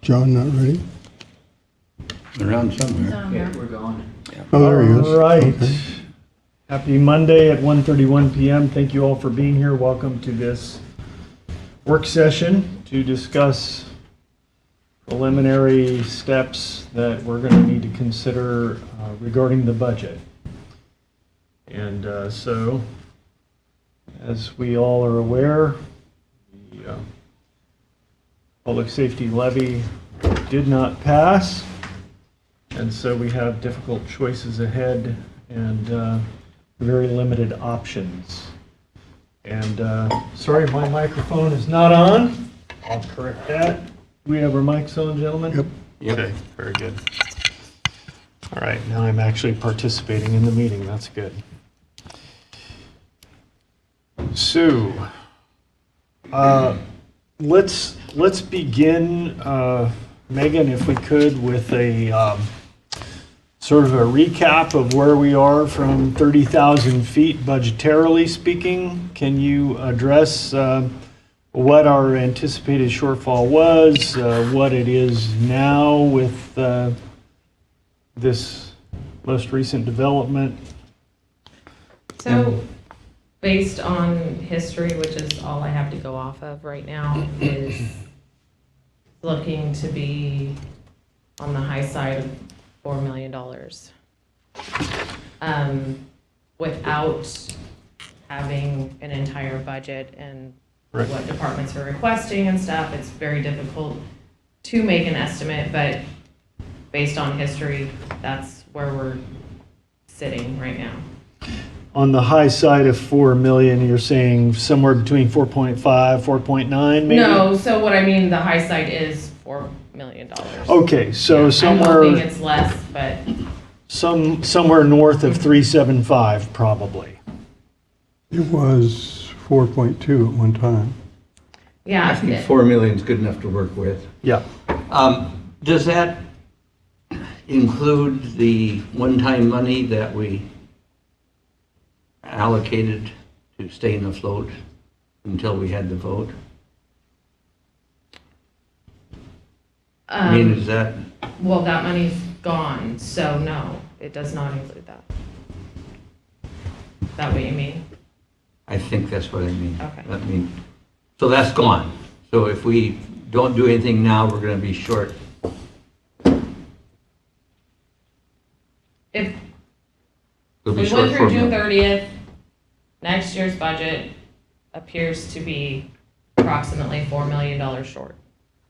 John not ready? Around somewhere. Yeah, we're going. Oh, there he is. All right. Okay. Happy Monday at 1:31 p.m. Thank you all for being here. Welcome to this work session to discuss preliminary steps that we're going to need to consider regarding the budget. And so, as we all are aware, the public safety levy did not pass. And so we have difficult choices ahead and very limited options. And sorry, my microphone is not on. I'll correct that. We have our mics on, gentlemen? Yep. Okay, very good. All right, now I'm actually participating in the meeting. That's good. So, let's begin, Megan, if we could, with a sort of a recap of where we are from 30,000 feet budgetarily speaking. Can you address what our anticipated shortfall was, what it is now with this most recent development? So, based on history, which is all I have to go off of right now, is looking to be on the high side of $4 million. Without having an entire budget and Right. what departments are requesting and stuff, it's very difficult to make an estimate, but based on history, that's where we're sitting right now. On the high side of 4 million, you're saying somewhere between 4.5, 4.9 maybe? No, so what I mean, the high side is $4 million. Okay, so I'm hoping somewhere, it's less, but somewhere north of 375 probably. It was 4.2 at one time. yeah. I think 4 million is good enough to work with. Yeah. Does that include the one-time money that we allocated to staying afloat until we had the vote? I mean, is that, Well, that money's gone, so no, it does not include that. Is that what you mean? I think that's what I mean. Okay. I mean, so that's gone. So if we don't do anything now, we're gonna be short. If We'll be we short went 4 through June million. 30th, next year's budget appears to be approximately $4 million short.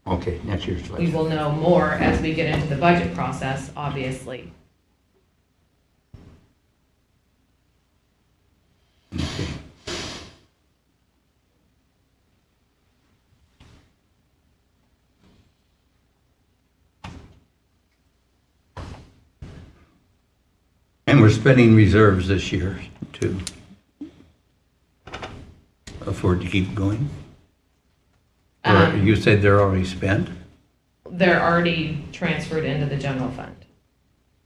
Okay, next year's We budget. will know more as we get into the budget process, obviously. And we're spending reserves this year to afford to keep going? Or you said they're already spent? They're already transferred into the general fund.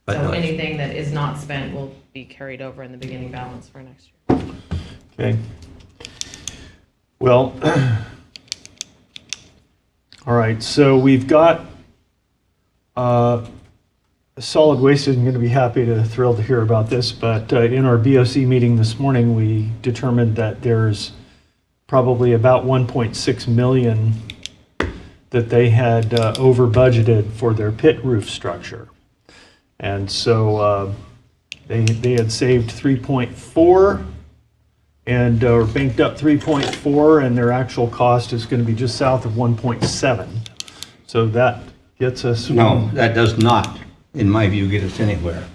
But So not- anything that is not spent will be carried over in the beginning balance for next year. Okay. Well, all right, so we've got, solid waste isn't going to be thrilled to hear about this, but in our BOC meeting this morning, we determined that there's probably about 1.6 million that they had over budgeted for their pit roof structure. And so they had saved 3.4 and or banked up 3.4, and their actual cost is going to be just south of 1.7. So that gets us. No, that does not, in my view, get us anywhere.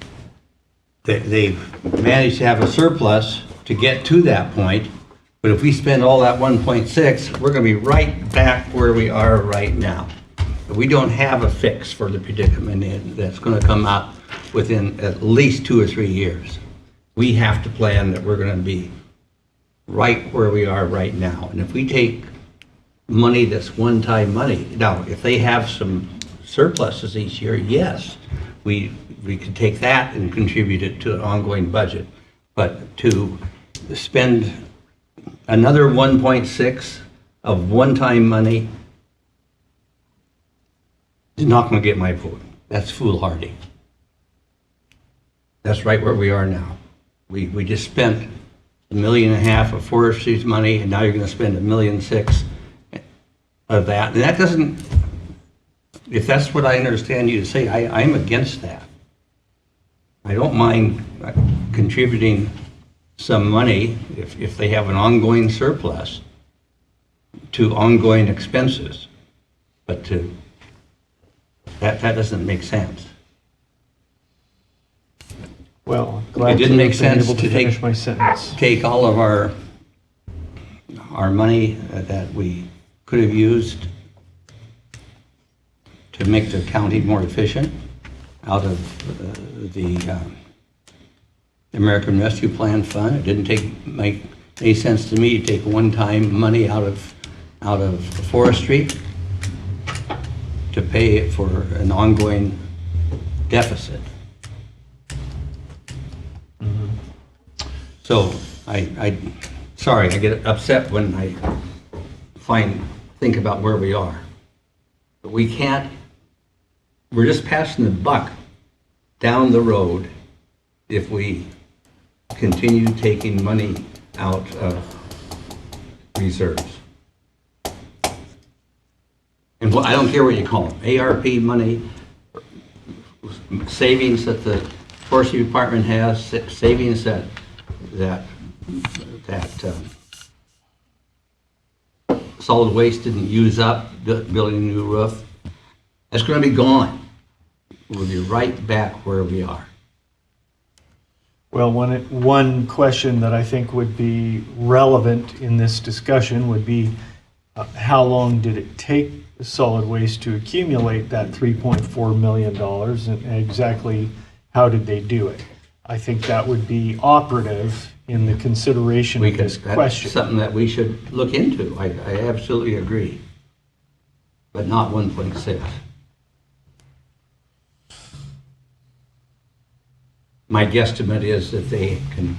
They've managed to have a surplus to get to that point, but if we spend all that 1.6, we're gonna be right back where we are right now. We don't have a fix for the predicament that's gonna come out within at least 2 or 3 years. We have to plan that we're gonna be right where we are right now. And if we take money that's one-time money, now, if they have some surpluses each year, yes, we could take that and contribute it to an ongoing budget. But to spend another 1.6 of one-time money is not going to get my vote. That's foolhardy. That's right where we are now. We just spent $1.5 million of forestry's money, and now you're going to spend $1.6 million of that. And that doesn't, if that's what I understand you to say, I'm against that. I don't mind contributing some money if they have an ongoing surplus to ongoing expenses, but that doesn't make sense. Well, I'm glad It didn't to make have been sense able to to finish take- my sentence. Take all of our money that we could have used to make the county more efficient out of the American Rescue Plan Fund. It didn't make any sense to me to take one-time money out of forestry to pay it for an ongoing deficit. So sorry, I get upset when I think about where we are. But we're just passing the buck down the road if we continue taking money out of reserves. And I don't care what you call them, ARP money, savings that the forestry department has, savings that solid waste didn't use up, building a new roof. That's going to be gone. We'll be right back where we are. Well, one question that I think would be relevant in this discussion would be how long did it take solid waste to accumulate that $3.4 million, and exactly how did they do it? I think that would be operative in the consideration of this That's question. something that we should look into. I absolutely agree. But not 1.6. My guesstimate is that they can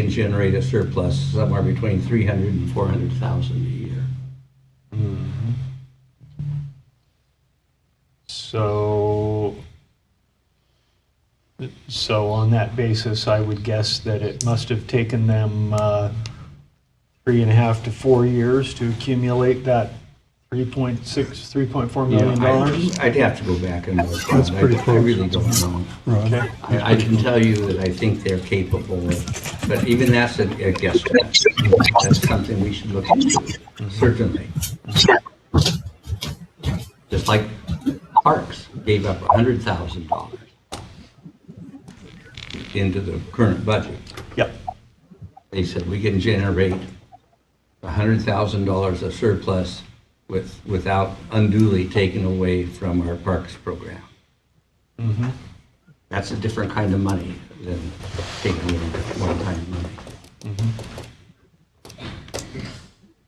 generate a surplus somewhere between 300 and 400,000 a year. So on that basis, I would guess that it must have taken them 3.5 to 4 years to accumulate that $3.4 million. I'd have to go back and look. That's pretty I close. really don't know. Rod. Okay. I can tell you that I think they're capable of, but even that's a guesstimate. That's something we should look into, certainly. Just like Parks gave up $100,000 into the current budget. Yep. They said we can generate $100,000 of surplus without unduly taking away from our Parks program. Mm-hmm. That's a different kind of money than taking away one-time money.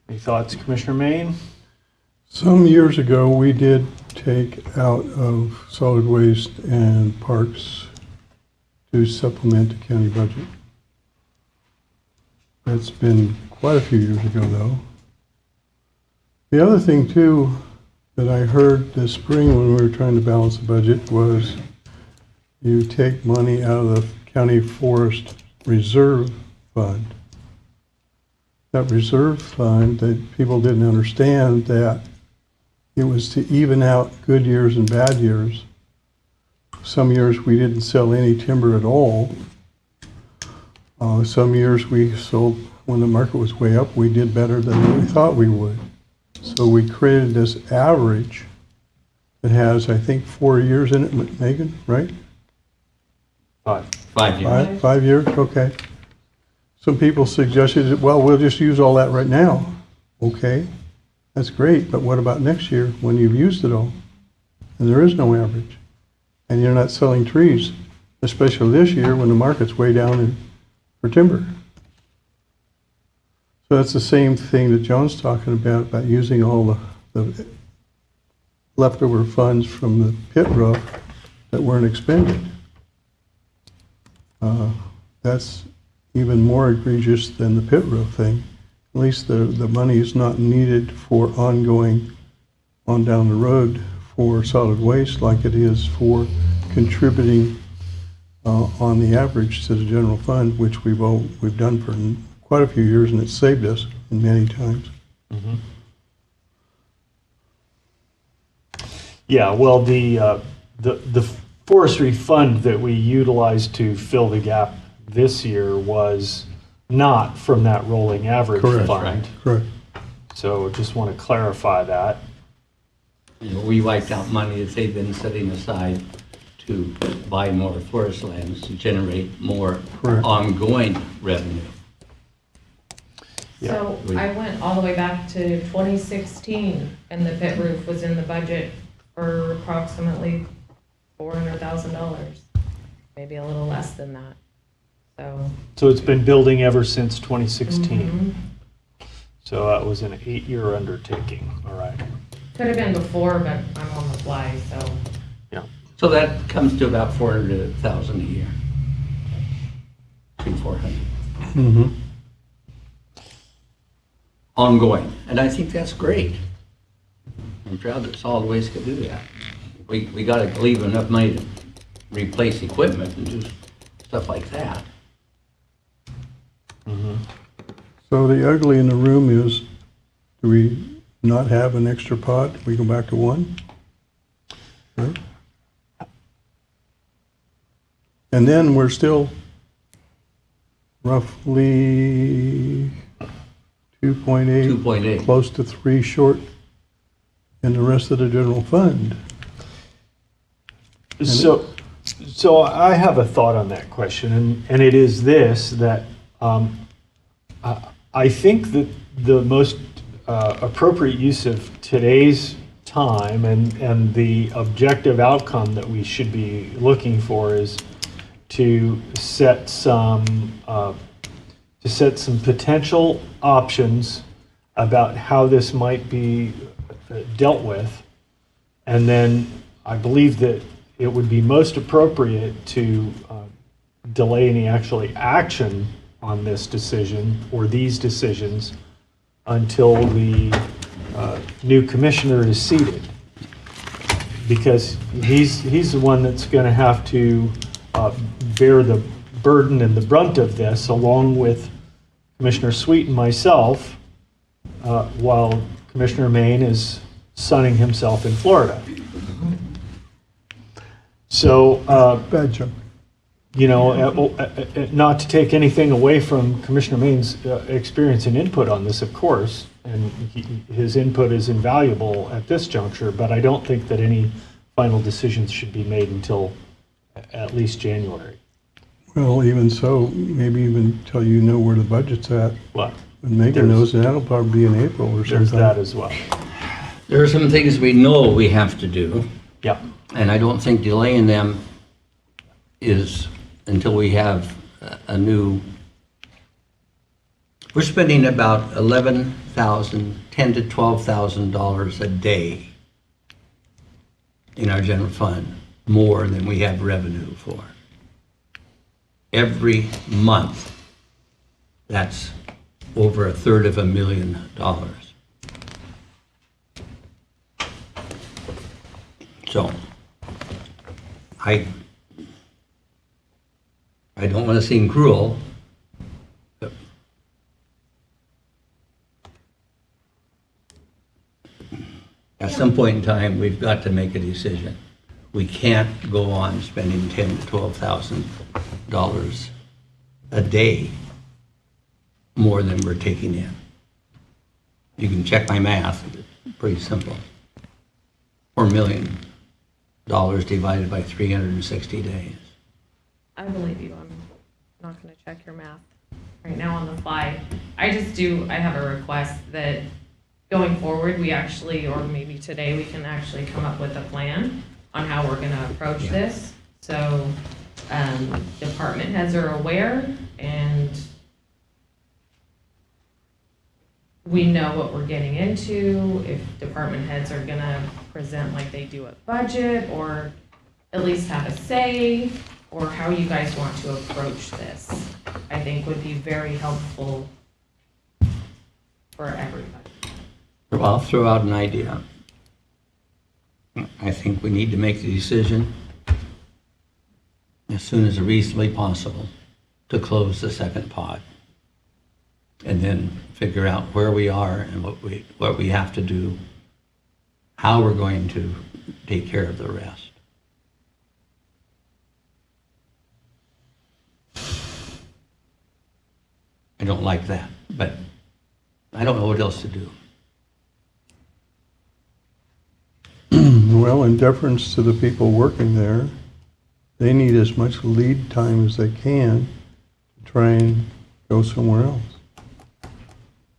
Any thoughts, Commissioner Main? Some years ago, we did take out of solid waste and parks to supplement the county budget. That's been quite a few years ago, though. The other thing, too, that I heard this spring when we were trying to balance the budget was you take money out of the county forest reserve fund. That reserve fund, that people didn't understand that it was to even out good years and bad years. Some years we didn't sell any timber at all. Some years we sold, when the market was way up, we did better than we thought we would. So we created this average that has, I think, 4 years in it, Megan, right? 5. 5 years. 5 years, okay. Some people suggested, well, we'll just use all that right now. Okay, that's great, but what about next year when you've used it all? And there is no average. And you're not selling trees, especially this year when the market's way down for timber. So that's the same thing that John's talking about using all the leftover funds from the pit roof that weren't expended. That's even more egregious than the pit roof thing. At least the money is not needed for ongoing on down the road for solid waste like it is for contributing on the average to the general fund, which we've done for quite a few years, and it's saved us many times. Mhm. Yeah, well, the forestry fund that we utilized to fill the gap this year was not from that rolling average Correct. fund. Correct. So just want to clarify that. You know, we wiped out money that they've been setting aside to buy more forest lands to generate more Correct. ongoing revenue. So I went all the way back to 2016, and the pit roof was in the budget for approximately $400,000, maybe a little less than that. So it's been building ever since 2016. Mhm. So that was an 8-year undertaking, all right. Could have been before, but I'm on the fly, so. Yeah. So that comes to about 400,000 a year. Between 400. Mm-hmm. Ongoing, and I think that's great. I'm proud that solid waste could do that. We gotta leave enough money to replace equipment and do stuff like that. Mhm. So the ugly in the room is, do we not have an extra pot? We go back to one? Right? And then we're still roughly 2.8, 2.8. close to 3 short in the rest of the general fund. So I have a thought on that question, and it is this, that I think that the most appropriate use of today's time and the objective outcome that we should be looking for is to set some potential options about how this might be dealt with. And then I believe that it would be most appropriate to delay any actually action on this decision or these decisions until the new commissioner is seated. Because he's the one that's going to have to bear the burden and the brunt of this, along with Commissioner Sweet and myself, while Commissioner Maine is sunning himself in Florida. So, Bad joke. you know, not to take anything away from Commissioner Maine's experience and input on this, of course, and his input is invaluable at this juncture, but I don't think that any final decisions should be made until at least January. Well, even so, maybe even till you know where the budget's at. But And Megan knows that'll probably be in April or something. there's that as well. There are some things we know we have to do, Yeah. and I don't think delaying them is until we have a new. We're spending about $10,000 to $12,000 a day in our general fund, more than we have revenue for. Every month, that's over $250,000. So, I don't want to seem cruel, but at some point in time, we've got to make a decision. We can't go on spending $10,000 to $12,000 a day more than we're taking in. You can check my math, it's pretty simple. $4 million divided by 360 days. I believe you. I'm not going to check your math right now on the fly. I have a request that going forward, we actually, or maybe today, we can actually come up with a plan on how we're going to approach this. So department heads are aware, and we know what we're getting into. If department heads are going to present like they do at budget, or at least have a say, or how you guys want to approach this, I think would be very helpful for everybody. I'll throw out an idea. I think we need to make the decision as soon as reasonably possible to close the second pod. And then figure out where we are and what we have to do, how we're going to take care of the rest. I don't like that, but I don't know what else to do. Well, in deference to the people working there, they need as much lead time as they can to try and go somewhere else.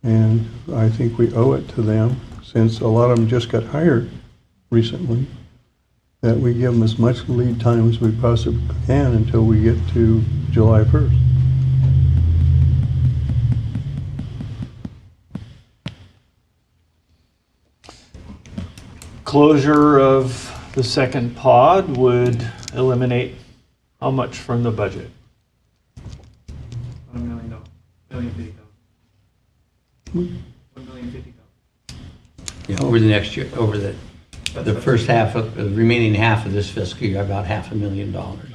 And I think we owe it to them, since a lot of them just got hired recently, that we give them as much lead time as we possibly can until we get to July 1st. Closure of the second pod would eliminate how much from the budget? $1 million. $1,050,000. Yeah, over the next year, over the first half of, the remaining half of this fiscal year, about $500,000.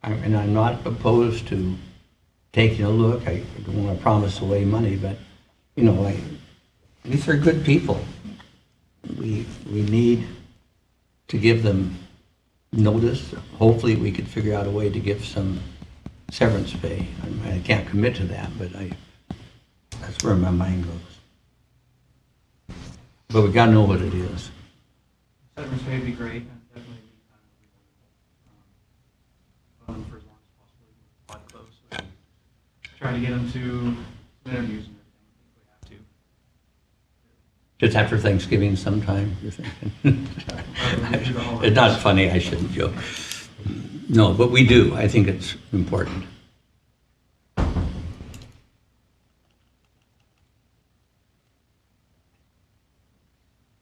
And I'm not opposed to taking a look. I don't want to promise away money, but, you know, these are good people. We need to give them notice. Hopefully, we could figure out a way to give some severance pay. I can't commit to that, but that's where my mind goes. But we gotta know what it is. Severance pay would be great, and definitely be kind of for as long as possible, pod close. So try to get them to interviews and everything if we have to. Just after Thanksgiving sometime, you're thinking? It's not funny, I shouldn't joke. No, but we do. I think it's important.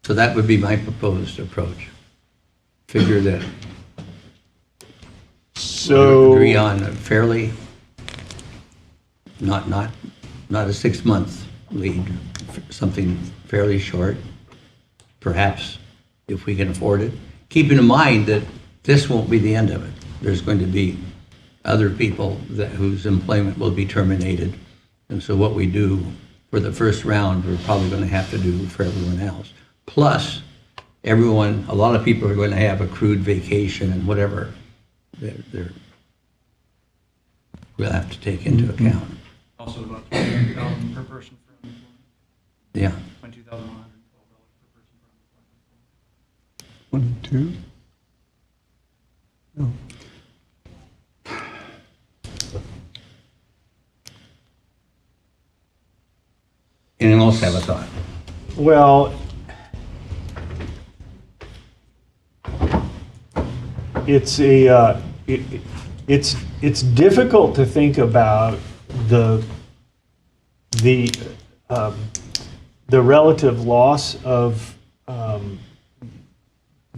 So that would be my proposed approach. Figure that So. agree on a fairly, not a 6-month lead, something fairly short, perhaps if we can afford it. Keeping in mind that this won't be the end of it. There's going to be other people whose employment will be terminated. And so what we do for the first round, we're probably going to have to do for everyone else. Plus, a lot of people are going to have accrued vacation and whatever we'll have to take into account. Also about $22,000 per person for unemployment. Yeah. $22,112 per person for unemployment. 1 and 2? No. Anyone else have a thought? Well, it's it's difficult to think about the relative loss of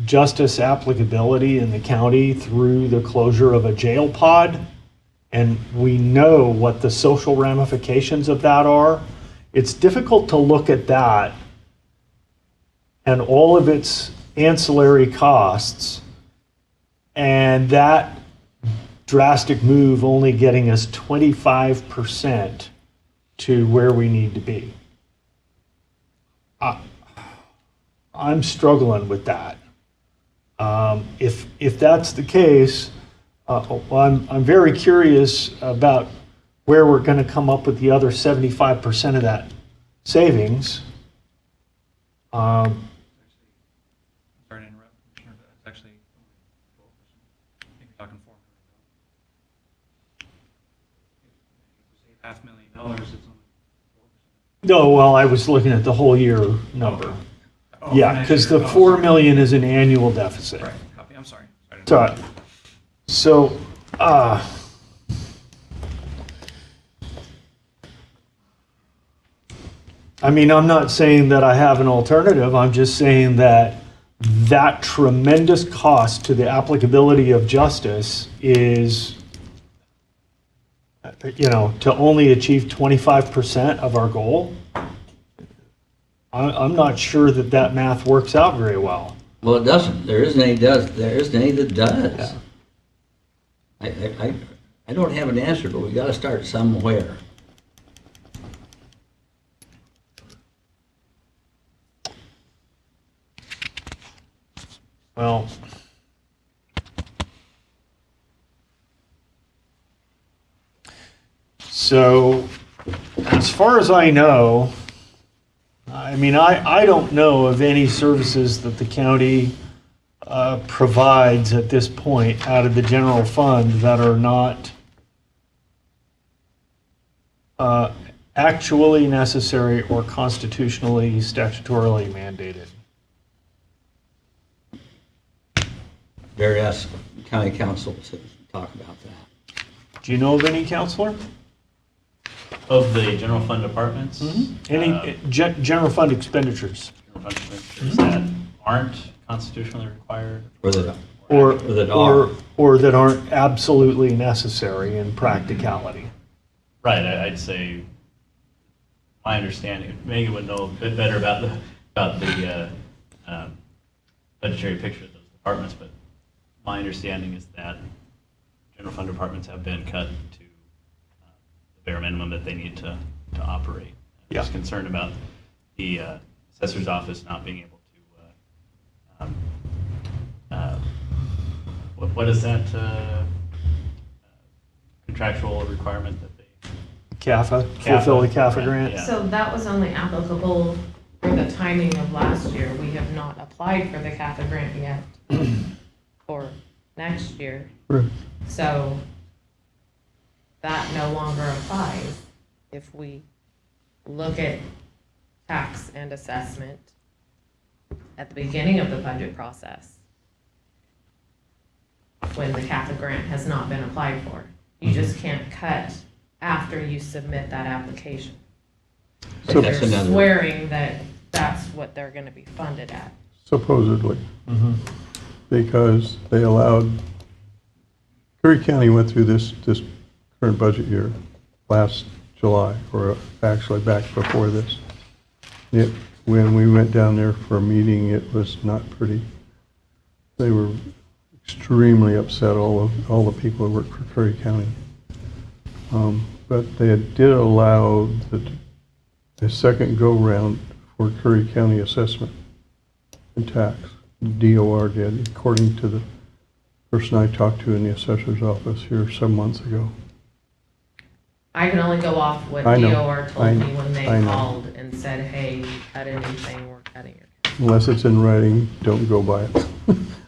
justice applicability in the county through the closure of a jail pod, and we know what the social ramifications of that are. It's difficult to look at that and all of its ancillary costs, and that drastic move only getting us 25% to where we need to be. I'm struggling with that. If that's the case, I'm very curious about where we're going to come up with the other 75% of that savings. Sorry to interrupt, Commissioner, but it's actually only 12%. I think you're talking $4 million. If we save $500,000, it's only 4%. No, well, I was looking at the whole year number. Oh, Yeah, next because year. the Oh, 4 sorry. million is an annual deficit. Right, copy, I'm sorry. Sorry to interrupt. So, I mean, I'm not saying that I have an alternative. I'm just saying that that tremendous cost to the applicability of justice is, to only achieve 25% of our goal I'm not sure that that math works out very well. Well, it doesn't. There isn't any that does. Yeah. I don't have an answer, but we gotta start somewhere. Well, so as far as I know, I mean, I don't know of any services that the county provides at this point out of the general fund that are not actually necessary or constitutionally, statutorily mandated. Better ask county council to talk about that. Do you know of any, counselor? Of the general fund departments? Any general fund expenditures? General fund expenditures that aren't constitutionally required? Or that, Or that are. or that aren't absolutely necessary in practicality. Right, I'd say, my understanding, Megan would know a bit better about the budgetary picture of those departments, but my understanding is that general fund departments have been cut to the bare minimum that they need to operate. I'm just concerned about the assessor's office not being able to, what is that contractual requirement that they? CAFA, fulfill the CAFA Right, grant. yeah. So that was only applicable for the timing of last year. We have not applied for the CAFA grant yet for next year. Right. So that no longer applies if we look at tax and assessment at the beginning of the budget process, when the CAFA grant has not been applied for. You just can't cut after you submit that application. So- They're That's another- swearing that that's what they're gonna be funded at. Supposedly, Mhm. because they allowed, Curry County went through this current budget year last July, or actually back before this. When we went down there for a meeting, it was not pretty. They were extremely upset, all the people who work for Curry County. But they did allow the second go-round for Curry County assessment and tax. DOR did, according to the person I talked to in the assessor's office here some months ago. I can only go off what I know. DOR told me when they I know. called and said, hey, cut anything, we're cutting your. Unless it's in writing, don't go by it.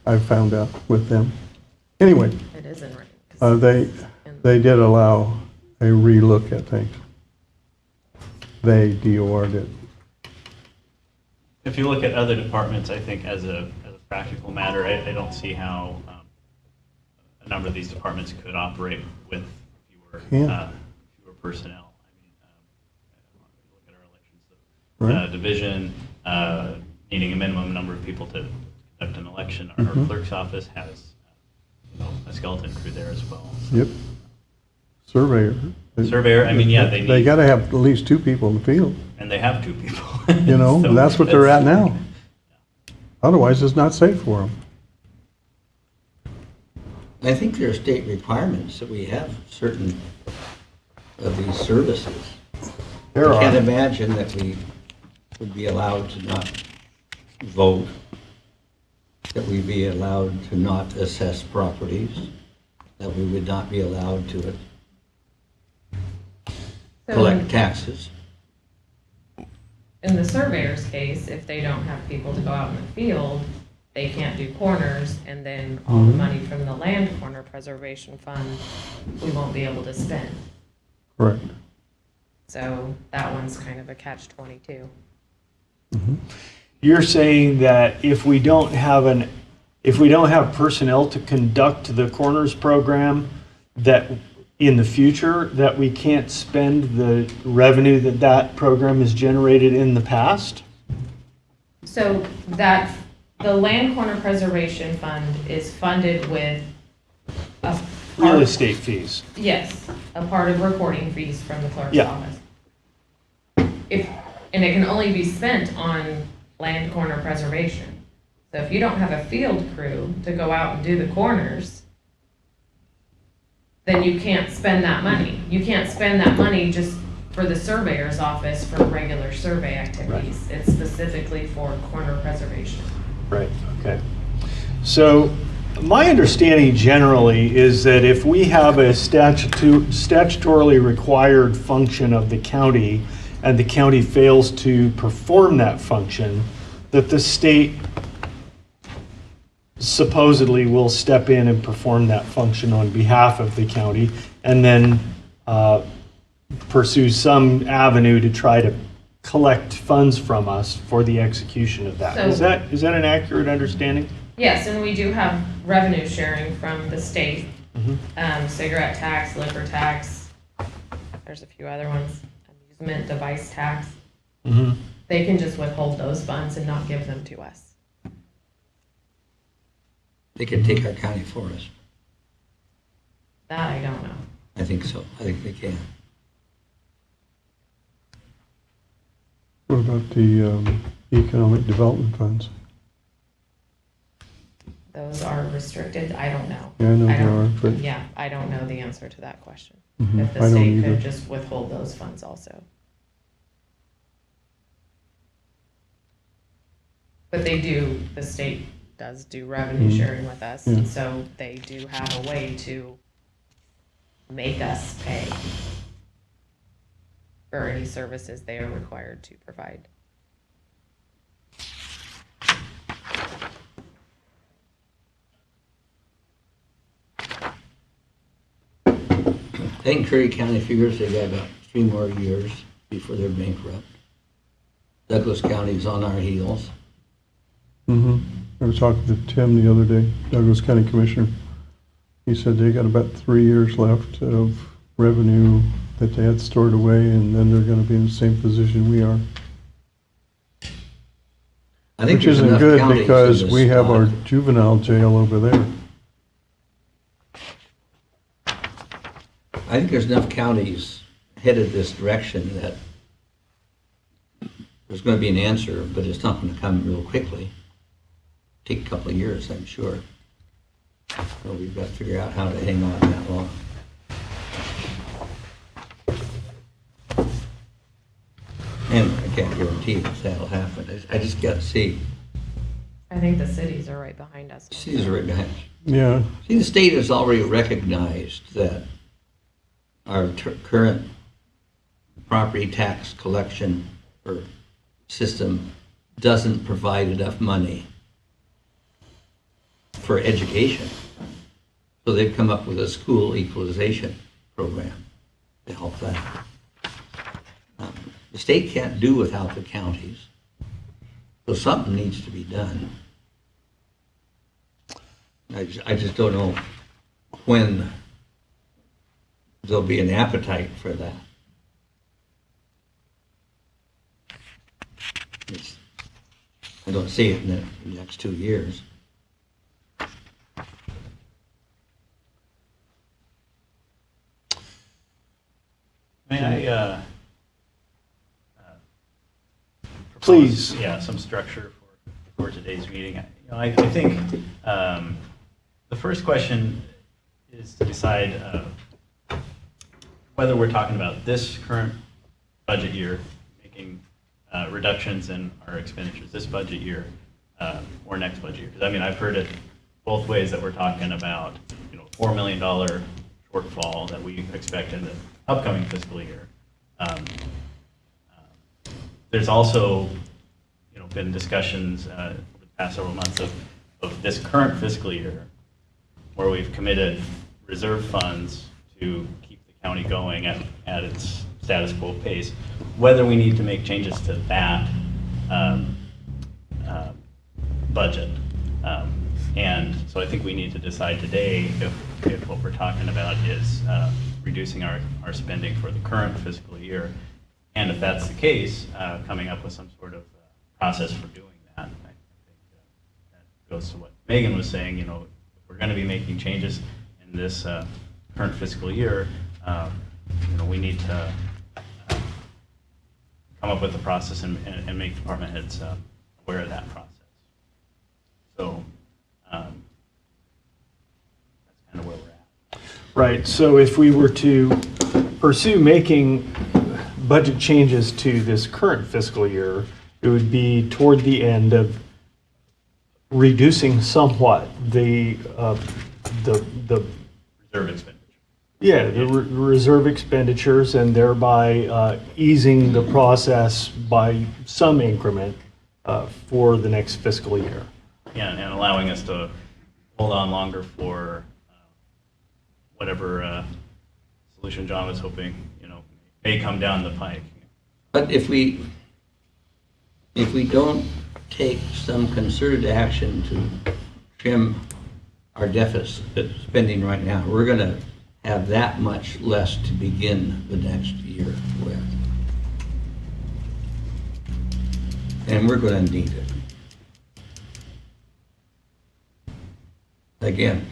I found out with them. Anyway, It is in writing. 'cause they did allow a relook at things. They, DOR did. If you look at other departments, I think as a practical matter, I don't see how a number of these departments could operate with fewer personnel. I mean, look at our elections Right. division, needing a minimum number of people to conduct an election. Our clerk's office has a skeleton crew there as well. Yep. Surveyor. Surveyor, I mean, yeah, they They need, gotta have at least 2 people in the field, and they have 2 people. you know, So and that's what they're at that's- now. Otherwise, it's not safe for them. I think there are state requirements that we have certain of these services. There I can't are. imagine that we would be allowed to not vote, that we'd be allowed to not assess properties, that we would not be allowed to collect taxes. In the surveyor's case, if they don't have people to go out in the field, they can't do corners, and then all the money from the land corner preservation fund, we won't be able to spend. Correct. So that one's kind of a catch-22. You're saying that if we don't have personnel to conduct the corners program, that in the future, that we can't spend the revenue that program has generated in the past? So that, the land corner preservation fund is funded with a Real part, estate fees. yes, a part of recording fees from the clerk's Yeah. office. If And it can only be spent on land corner preservation. So if you don't have a field crew to go out and do the corners, then you can't spend that money. You can't spend that money just for the surveyor's office for regular survey activities. It's specifically for corner preservation. Right, okay. So my understanding generally is that if we have a statutorily required function of the county and the county fails to perform that function, that the state supposedly will step in and perform that function on behalf of the county and then pursue some avenue to try to collect funds from us for the execution of that. So- Is that an accurate understanding? Yes, and we do have revenue sharing from the state, Mhm. cigarette tax, liquor tax, there's a few other ones, amusement device tax. Mm-hmm. They can just withhold those funds and not give them to us. They can take our county forest. That I don't know. I think so. I think they can. What about the economic development funds? Those are restricted, I don't know. Yeah, I know I they don't- are, but Yeah, I don't know the answer to that question. Mhm, If I the don't state either. could just withhold those funds also. But they do, the state does do revenue Mhm. sharing with us, Yeah. and so they do have a way to make us pay for any services they are required to provide. I think Curry County figures they got about 3 more years before they're bankrupt. Douglas County's on our heels. I was talking to Tim the other day, Douglas County Commissioner. He said they got about 3 years left of revenue that they had stored away, and then they're gonna be in the same position we are. I think Which there's isn't enough good counties in because this we have our spot. juvenile jail over there. I think there's enough counties headed this direction that there's going to be an answer, but it's not going to come real quickly. Take a couple of years, I'm sure. So we've got to figure out how to hang on that long. And I can't guarantee that that'll happen. I just got to see. I think the cities are right behind us. Cities are right behind. Yeah, See, the state has already recognized that our current property tax collection or system doesn't provide enough money for education. So they've come up with a school equalization program to help that. The state can't do without the counties, so something needs to be done. I just don't know when there'll be an appetite for that. I don't see it in the next 2 years. May I, Please. propose, yeah, some structure for today's meeting? I think the first question is to decide whether we're talking about this current budget year, making reductions in our expenditures this budget year, or next budget year. Because I mean, I've heard it both ways, that we're talking about, $4 million shortfall that we expect in the upcoming fiscal year. There's also, been discussions over the past several months of this current fiscal year, where we've committed reserve funds to keep the county going at its status quo pace, whether we need to make changes to that budget. And so I think we need to decide today if what we're talking about is reducing our spending for the current fiscal year. And if that's the case, coming up with some sort of process for doing that. I think that goes to what Megan was saying, if we're going to be making changes in this current fiscal year, we need to come up with a process and make department heads aware of that process. So that's kind of where we're at. Right, so if we were to pursue making budget changes to this current fiscal year, it would be toward the end of reducing somewhat the Reserve expenditure. yeah, the reserve expenditures, and thereby easing the process by some increment for the next fiscal year. Yeah, and allowing us to hold on longer for whatever solution John was hoping, may come down the pike. But if we don't take some concerted action to trim our deficit spending right now, we're going to have that much less to begin the next year with. And we're going to need it. Again,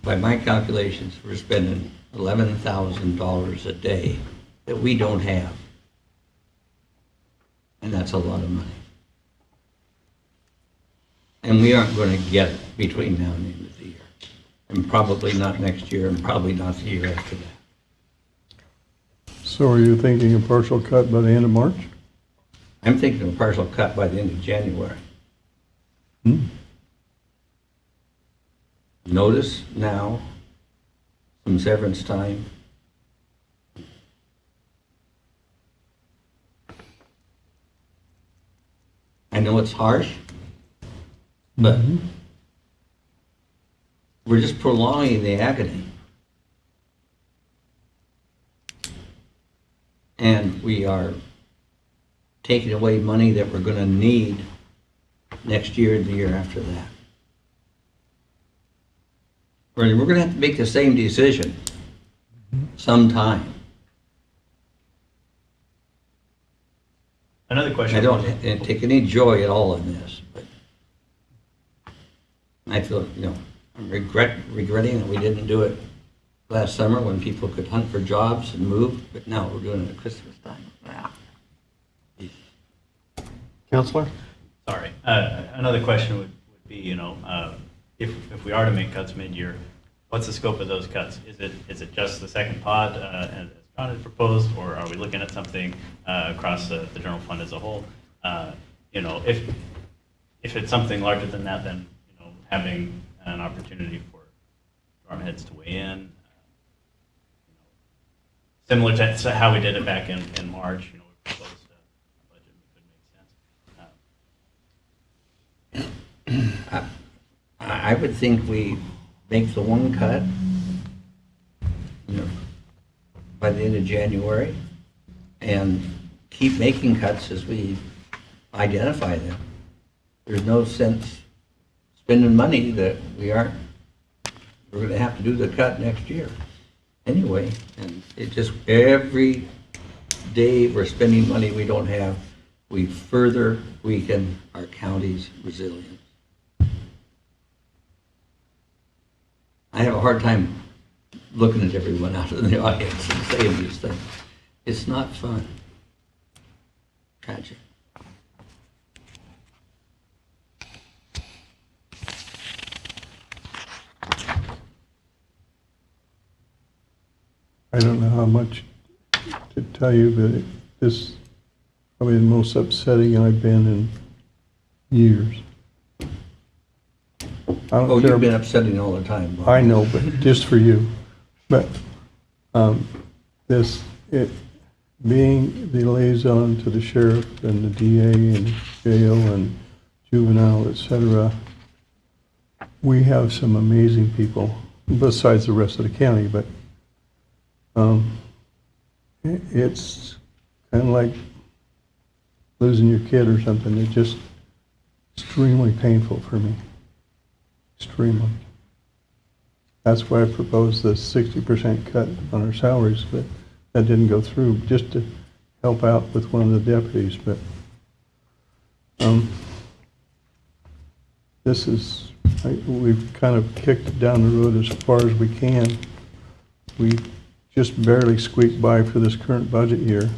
by my calculations, we're spending $11,000 a day that we don't have. And that's a lot of money. And we aren't going to get it between now and the end of the year. And probably not next year, and probably not the year after that. So are you thinking a partial cut by the end of March? I'm thinking a partial cut by the end of January. Hmm. Notice now, some severance time. I know it's harsh, but Mhm. we're just prolonging the agony. And we are taking away money that we're going to need next year and the year after that. We're going to have to make the same decision sometime. Another question. I don't take any joy at all in this, but I feel, I'm regretting that we didn't do it last summer when people could hunt for jobs and move, but now we're doing it at Christmas time. Counselor? Sorry. Another question would be, if we are to make cuts mid-year, what's the scope of those cuts? Is it just the second pod as John had proposed, or are we looking at something across the general fund as a whole? If it's something larger than that, then having an opportunity for department heads to weigh in, similar to how we did it back in March. We proposed a budget that could make sense. I would think we make the one cut, by the end of January, and keep making cuts as we identify them. There's no sense spending money that we're going to have to do the cut next year anyway. And it just, every day we're spending money we don't have, we further weaken our county's resilience. I have a hard time looking at everyone out in the audience and saying these things. It's not fun. Tragic. I don't know how much to tell you, but this is probably the most upsetting I've been in years. I don't Oh, care. you've been upsetting all the time, Bob. I know, but just for you. But being the liaison to the sheriff and the DA and jail and juvenile, et cetera, we have some amazing people besides the rest of the county, but it's kind of like losing your kid or something. It's just extremely painful for me. Extremely. That's why I proposed the 60% cut on our salaries, but that didn't go through, just to help out with one of the deputies. But we've kind of kicked it down the road as far as we can. We just barely squeaked by for this current budget year.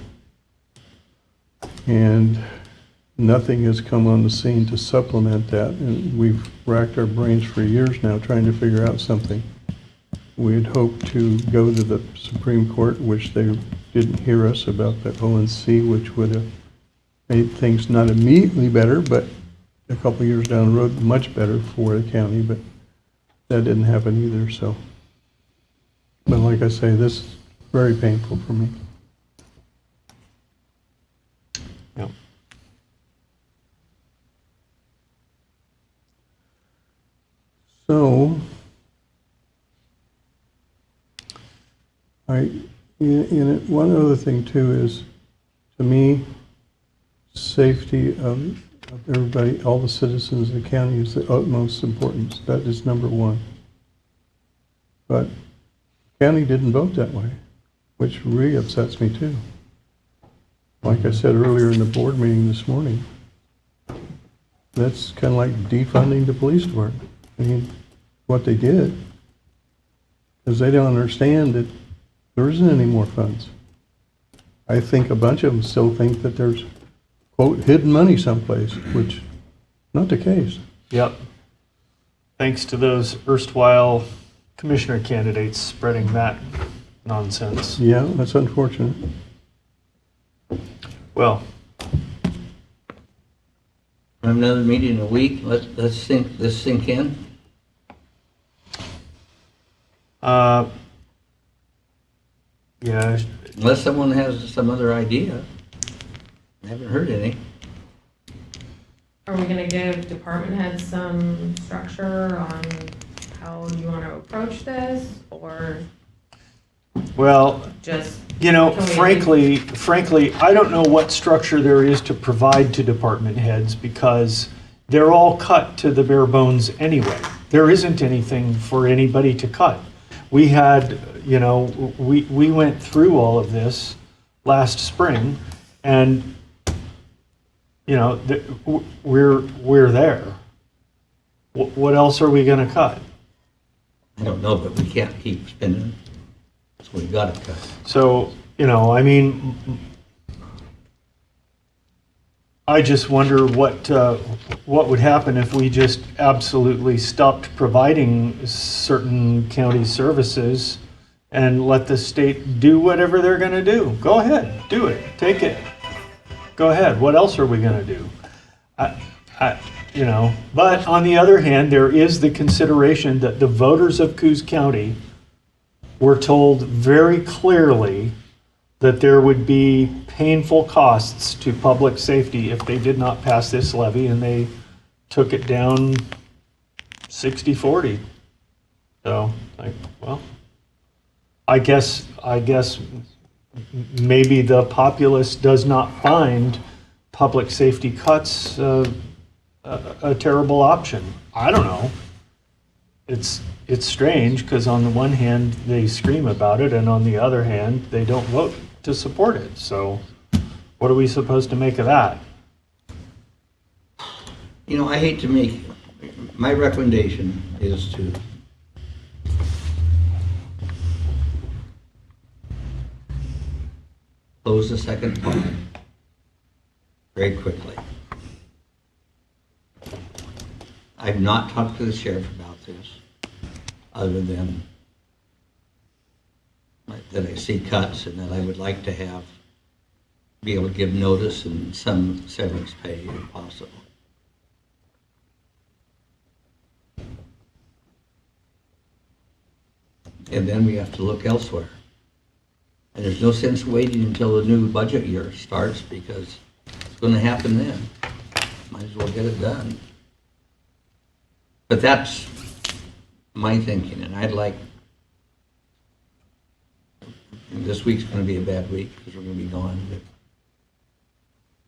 And nothing has come on the scene to supplement that, and we've racked our brains for years now trying to figure out something. We had hoped to go to the Supreme Court, which they didn't hear us about the ONC, which would have made things not immediately better, but a couple of years down the road, much better for the county, but that didn't happen either, so. But like I say, this is very painful for me. Yep. So, one other thing too is, to me, safety of everybody, all the citizens of the county is the utmost importance. That is number one. But the county didn't vote that way, which really upsets me too. Like I said earlier in the board meeting this morning, that's kind of like defunding the police department. I mean, what they did, because they don't understand that there isn't any more funds. I think a bunch of them still think that there's, quote, hidden money someplace, which not the case. Yep. Thanks to those erstwhile commissioner candidates spreading that nonsense. Yeah, that's unfortunate. Well, Another meeting in a week, let's sink this sink in. yeah, Unless someone has some other idea. I haven't heard any. Are we gonna give department heads some structure on how you want to approach this, or well, just, you know, Can we- frankly, I don't know what structure there is to provide to department heads because they're all cut to the bare bones anyway. There isn't anything for anybody to cut. We had, you know, we went through all of this last spring, and you know, we're there. What else are we going to cut? I don't know, but we can't keep spending. So we've got to cut. So, you know, I mean, I just wonder what would happen if we just absolutely stopped providing certain county services and let the state do whatever they're going to do. Go ahead, do it, take it. Go ahead. What else are we going to do? You know, but on the other hand, there is the consideration that the voters of Coos County were told very clearly that there would be painful costs to public safety if they did not pass this levy, and they took it down 60-40. So, like, well, I guess maybe the populace does not find public safety cuts a terrible option. I don't know. It's strange because on the one hand they scream about it, and on the other hand they don't vote to support it. So what are we supposed to make of that? You know, I hate to make, my recommendation is to close the second part very quickly. I've not talked to the sheriff about this, other than that I see cuts and that I would like to be able to give notice and some severance pay if possible. And then we have to look elsewhere. And there's no sense waiting until the new budget year starts, because it's going to happen then. Might as well get it done. But that's my thinking, and I'd like, and this week's going to be a bad week because we're going to be gone,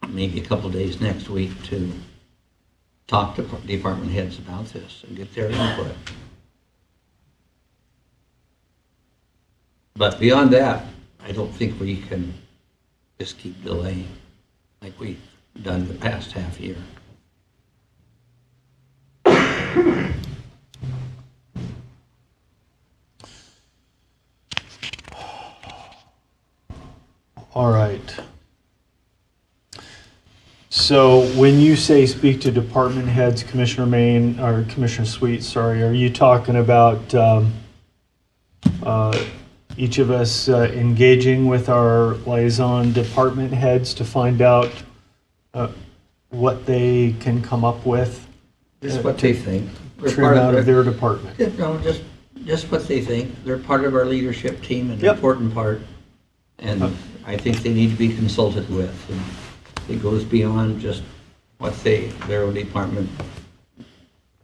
but maybe a couple days next week to talk to department heads about this and get their input. But beyond that, I don't think we can just keep delaying like we've done the past half year. All right. So when you say speak to department heads, Commissioner Main, or Commissioner Sweet, sorry, are you talking about each of us engaging with our liaison department heads to find out what they can come up with? Just what they think. They're Trim part out of their- their department. Yeah, no, just what they think. They're part of our leadership team, an Yep. important part. And I think they need to be consulted with. And it goes beyond just what their own department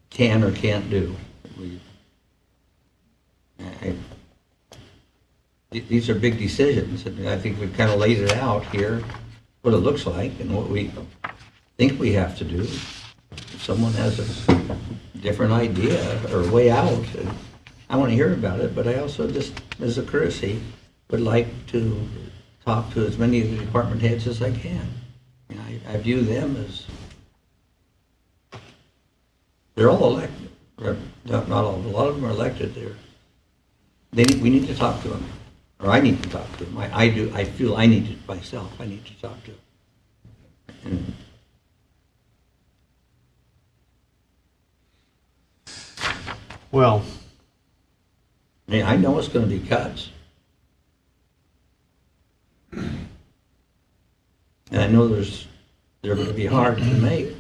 can or can't do. These are big decisions, and I think we've kind of laid it out here, what it looks like and what we think we have to do. If someone has a different idea or way out, I want to hear about it, but I also just, as a courtesy, would like to talk to as many of the department heads as I can. You know, I view them as, they're all elected, or not all, a lot of them are elected. We need to talk to them, or I need to talk to them. I feel I need to, myself, I need to talk to them. And Well, I mean, I know it's going to be cuts. And I know they're going to be hard to make.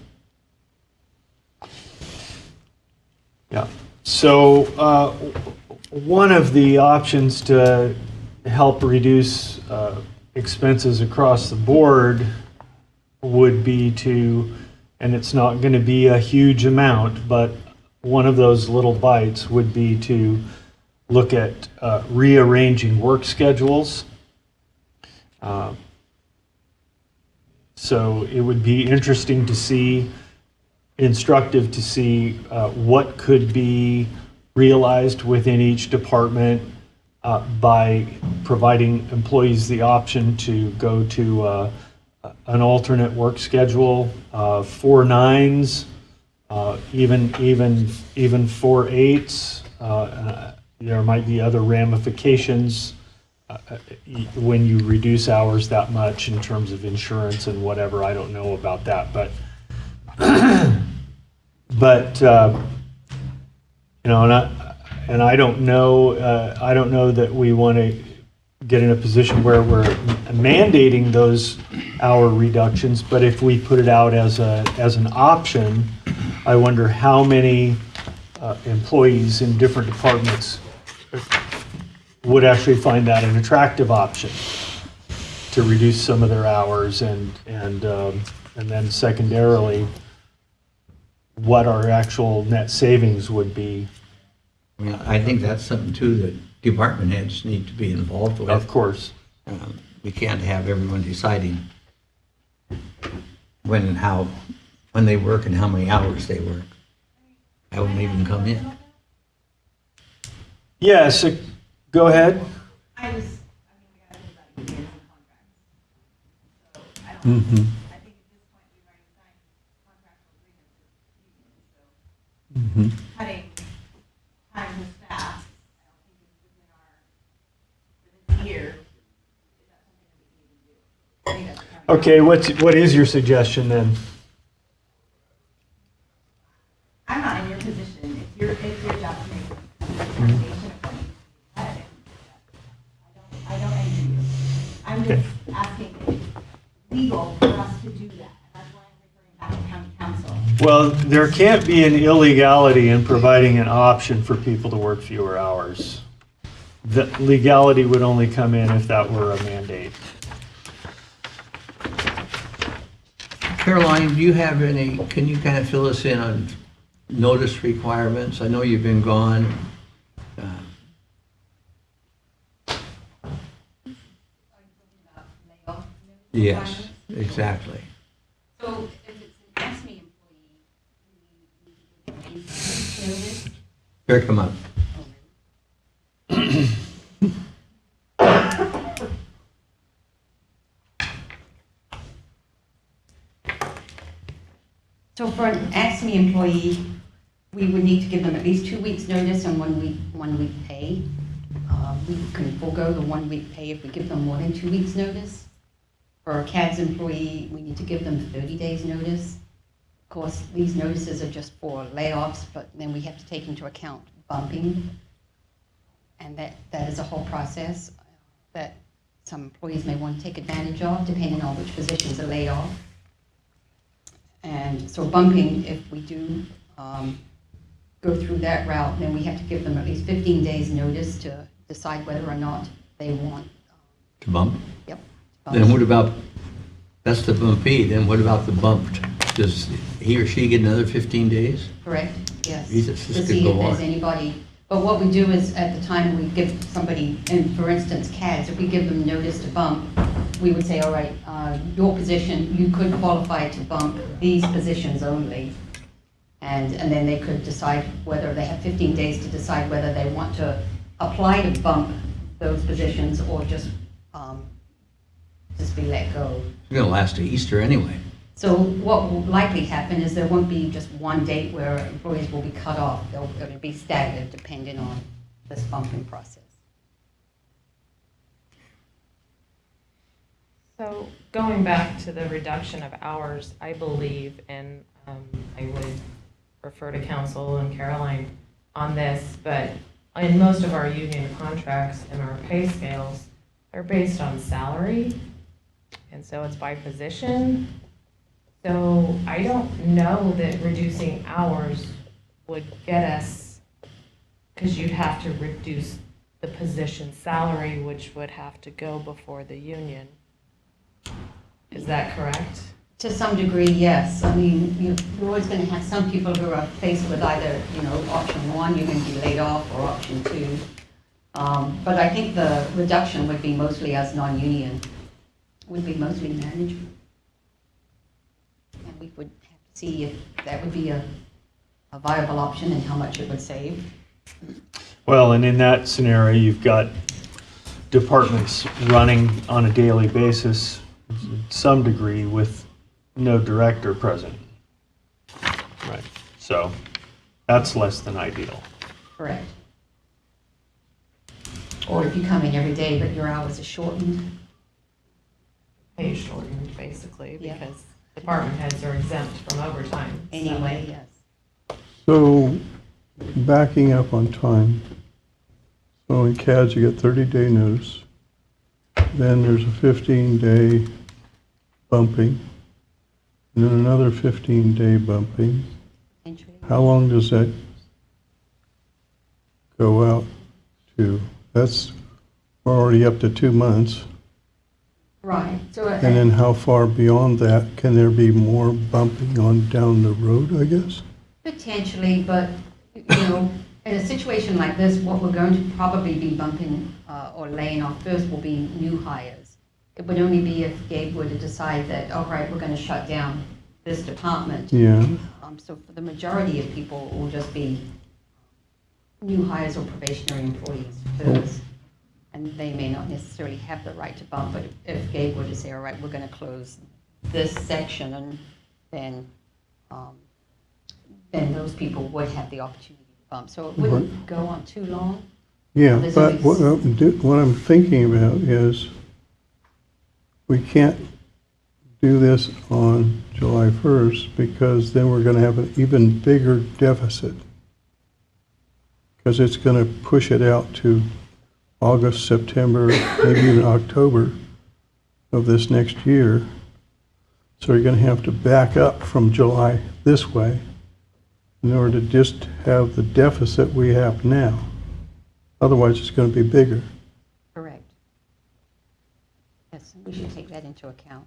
yeah. So one of the options to help reduce expenses across the board would be to, and it's not going to be a huge amount, but one of those little bites would be to look at rearranging work schedules. So it would be interesting to see, instructive to see what could be realized within each department by providing employees the option to go to an alternate work schedule, 4/9s, even 4/8s. There might be other ramifications when you reduce hours that much in terms of insurance and whatever. I don't know about that, but you know, and I don't know that we want to get in a position where we're mandating those hour reductions, but if we put it out as an option, I wonder how many employees in different departments would actually find that an attractive option to reduce some of their hours, and then secondarily, what our actual net savings would be. I mean, I think that's something too that department heads need to be involved with. Of course. We can't have everyone deciding when and how, when they work and how many hours they work. I wouldn't even come in. Yes, go ahead. I gotta think about unions and contracts. So I don't, Mm-hmm. I think at this point, we've already signed contractual agreements with unions, so Mm-hmm. cutting time with staff, I don't think is within our, for this year, is that something that we can even do? I think that's kind of- Okay, what is your suggestion then? I'm not in your position, it's your job to make a determination of what needs to be cut, and I don't envy you. I'm Okay. just asking if it's legal for us to do that, and that's why I'm referring back to county council. Well, there can't be an illegality in providing an option for people to work fewer hours. The legality would only come in if that were a mandate. Caroline, do you have any, can you kind of fill us in on notice requirements? I know you've been gone. Yes, exactly. So if it's an ASME employee, we need to give them 8 weeks notice. Here, come up. So for an ASME employee, we would need to give them at least 2 weeks' notice and 1 week pay. We can forego the 1 week pay if we give them more than 2 weeks' notice. For a CADS employee, we need to give them 30 days notice. Of course, these notices are just for layoffs, but then we have to take into account bumping. And that is a whole process that some employees may want to take advantage of, depending on which positions are laid off. And so bumping, if we do go through that route, then we have to give them at least 15 days notice to decide whether or not they want. To bump? Yep. Then what about, that's the bumpy, then what about the bumped? Does he or she get another 15 days? Correct, yes. Jesus, this To could see go if there's on. anybody, but what we do is, at the time we give somebody, and for instance, CADs, if we give them notice to bump, we would say, all right, your position, you could qualify to bump these positions only. And then they could decide whether, they have 15 days to decide whether they want to apply to bump those positions or just be let go. It's gonna last to Easter anyway. So what will likely happen is there won't be just one date where employees will be cut off. It'll be staggered depending on this bumping process. So going back to the reduction of hours, I believe, and I would refer to council and Caroline on this, but in most of our union contracts and our pay scales, they're based on salary, and so it's by position. So I don't know that reducing hours would get us, because you'd have to reduce the position salary, which would have to go before the union. Is that correct? To some degree, yes. I mean, you're always going to have some people who are faced with either, option one, you're going to be laid off, or option two. But I think the reduction would be mostly as non-union, would be mostly management. And we would have to see if that would be a viable option and how much it would save. Well, and in that scenario, you've got departments running on a daily basis, to some degree, with no director present. Right. So that's less than ideal. Correct. Or if you come in every day, but your hours are shortened. Pay shortened, basically, Yeah. because department heads are exempt from overtime. so- Anyway, yes. So, backing up on time. So in CADS, you get 30-day notice. Then there's a 15-day bumping. And then another 15-day bumping. Entry. How long does that go out to? That's we're already up to 2 months. Right. So, And then how far beyond that can there be more bumping on down the road, I guess? potentially, but, in a situation like this, what we're going to probably be bumping or laying off first will be new hires. It would only be if Gabe were to decide that, all right, we're going to shut down this department. Yeah. So for the majority of people, it will just be new hires or probationary employees first. And they may not necessarily have the right to bump, but if Gabe were to say, all right, we're going to close this section, and then those people would have the opportunity to bump. So it wouldn't go on too long. Yeah, There's but always- what I'm thinking about is we can't do this on July 1st because then we're going to have an even bigger deficit. Because it's going to push it out to August, September, maybe even October of this next year. So you're going to have to back up from July this way in order to just have the deficit we have now. Otherwise, it's going to be bigger. Correct. Yes, we should take that into account.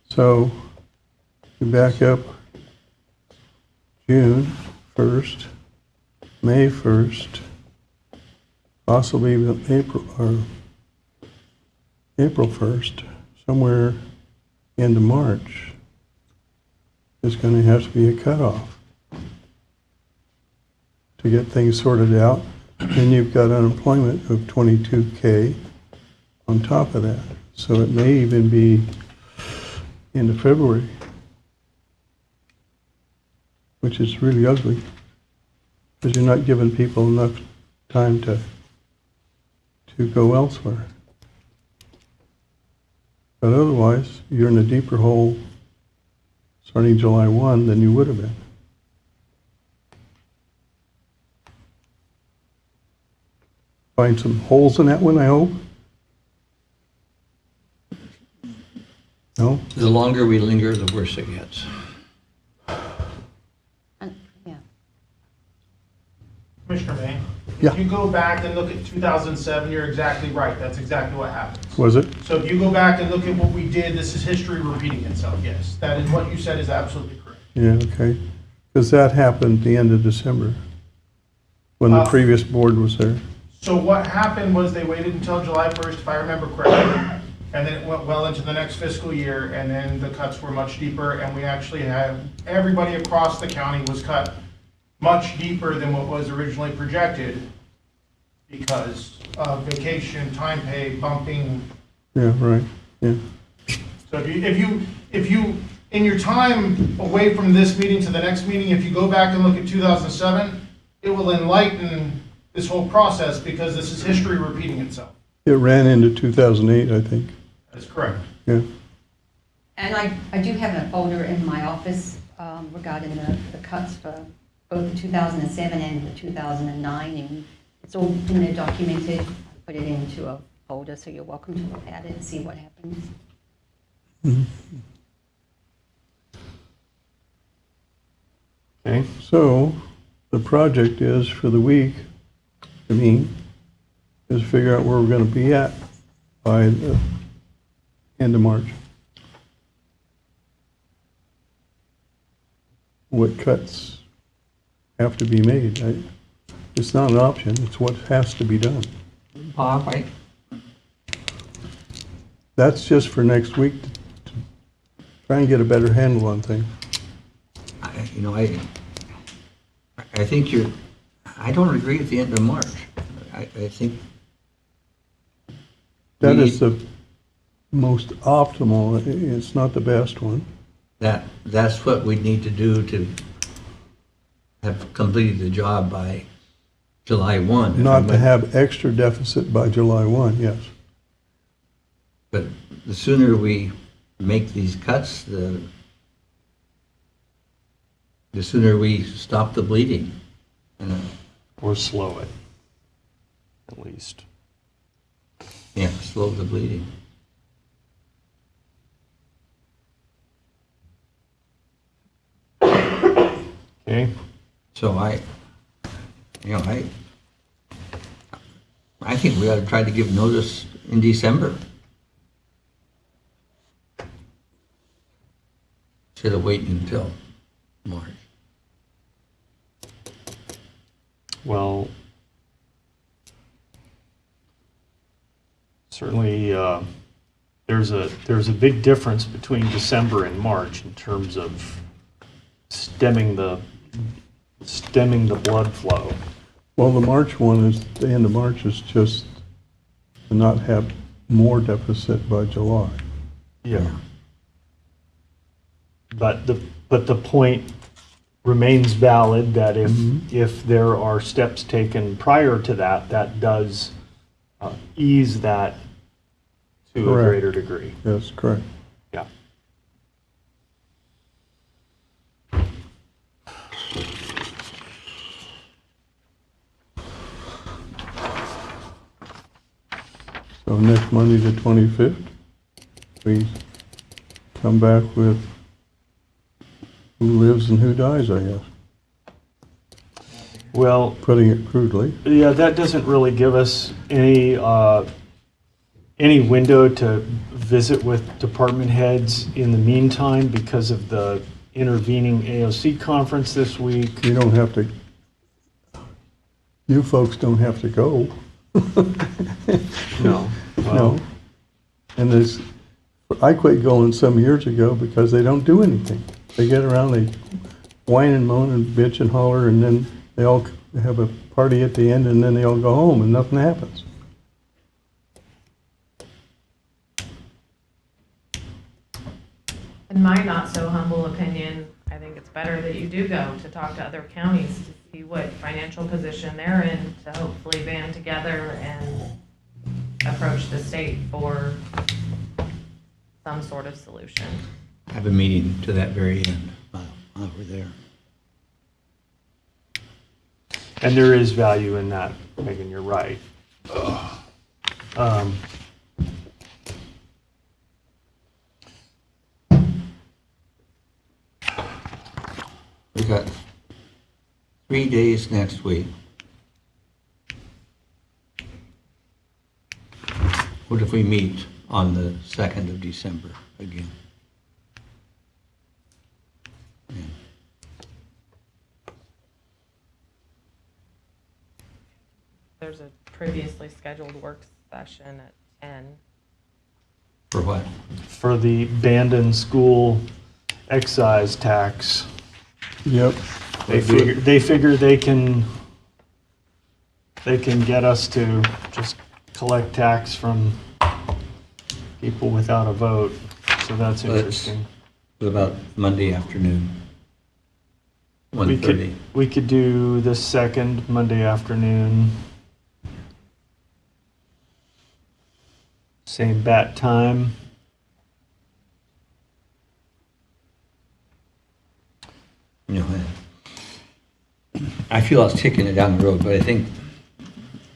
So you back up June 1st, May 1st, possibly even April 1st, somewhere into March. There's going to have to be a cutoff to get things sorted out. And you've got unemployment of 22K on top of that. So it may even be into February, which is really ugly, because you're not giving people enough time to go elsewhere. But otherwise, you're in a deeper hole starting July 1 than you would have been. Find some holes in that one, I hope? No? The longer we linger, the worse it gets. Yeah. Commissioner May? Yeah. If you go back and look at 2007, you're exactly right. That's exactly what happens. Was it? So if you go back and look at what we did, this is history repeating itself. Yes, that is what you said is absolutely correct. Yeah, okay. Because that happened the end of December, when the previous board was there. So what happened was they waited until July 1st, if I remember correctly, and then it went well into the next fiscal year, and then the cuts were much deeper, and we actually had, everybody across the county was cut much deeper than what was originally projected because of vacation, time pay, bumping. Yeah, right, yeah. So if you, in your time away from this meeting to the next meeting, if you go back and look at 2007, it will enlighten this whole process because this is history repeating itself. It ran into 2008, I think, That's correct. yeah. And I do have a folder in my office regarding the cuts for both the 2007 and the 2009, and it's all in there documented. I put it into a folder, so you're welcome to look at it and see what happens. Okay, So, the project is for the week, to me, is figure out where we're gonna be at by the end of March. What cuts have to be made. It's not an option, it's what has to be done. Bob, That's just for next week, to try and get a better handle on things. I think I don't agree at the end of March. I think That we is the most optimal, it's not the best one. that's what we need to do to have completed the job by July 1. Not to have extra deficit by July 1, yes. But the sooner we make these cuts, the sooner we stop the bleeding. or slow it, at least. Yeah, slow the bleeding. Okay, So I think we ought to try to give notice in December. Instead of waiting until March. well, certainly, there's a big difference between December and March in terms of stemming the blood flow. Well, the March one is, the end of March is just to not have more deficit by July. Yeah. But the point remains valid that if there are steps taken prior to that, that does ease that to a Correct. greater degree. Yes, correct. Yeah. So next Monday, the 25th, we come back with who lives and who dies, I guess, Well, putting it crudely. yeah, that doesn't really give us any window to visit with department heads in the meantime because of the intervening AOC conference this week. You don't have to, you folks don't have to go. No. No. And there's, I quit going some years ago because they don't do anything. They get around, they whine and moan and bitch and holler, and then they all have a party at the end, and then they all go home, and nothing happens. In my not so humble opinion, I think it's better that you do go to talk to other counties to see what financial position they're in to hopefully band together and approach the state for some sort of solution. Have a meeting to that very end while we're there. And there is value in that, Megan, you're right. Um, We got 3 days next week. What if we meet on the 2nd of December again? Yeah. There's a previously scheduled work session at 10. For what? For the abandoned school excise tax, Yep. they figure they can get us to just collect tax from people without a vote, so that's Well, interesting. What about Monday afternoon? We 1:30. could do the second Monday afternoon. Same bat time. You know, I feel I was kicking it down the road, but I think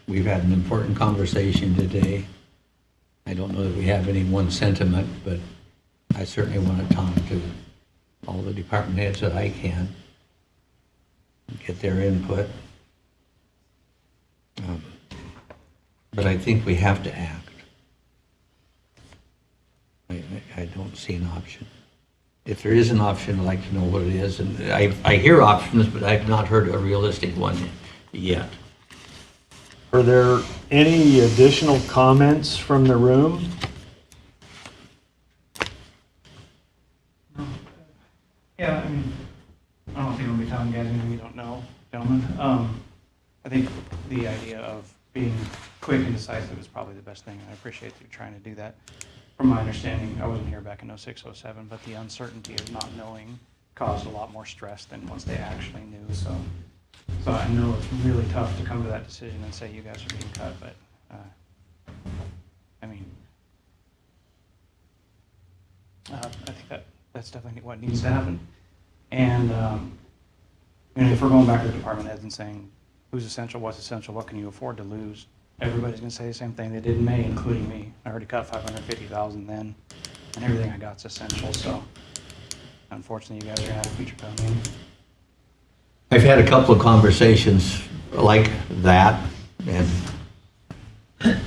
we've had an important conversation today. I don't know that we have any one sentiment, but I certainly want to talk to all the department heads that I can, get their input. But I think we have to act. I don't see an option. If there is an option, I'd like to know what it is. And I hear options, but I've not heard a realistic one yet. Are there any additional comments from the room? Yeah, I mean, I don't think we'll be telling you guys anything you don't know, gentlemen. I think the idea of being quick and decisive is probably the best thing. I appreciate you trying to do that. From my understanding, I wasn't here back in 06, 07, but the uncertainty of not knowing caused a lot more stress than once they actually knew. So I know it's really tough to come to that decision and say you guys are being cut, but I mean, I think that's definitely what needs to happen. And if we're going back to the department heads and saying who's essential, what's essential, what can you afford to lose, everybody's gonna say the same thing they did in May, including me. I already cut $550,000 then, and everything I got's essential. So unfortunately, you guys are gonna have a future coming. I've had a couple of conversations like that, and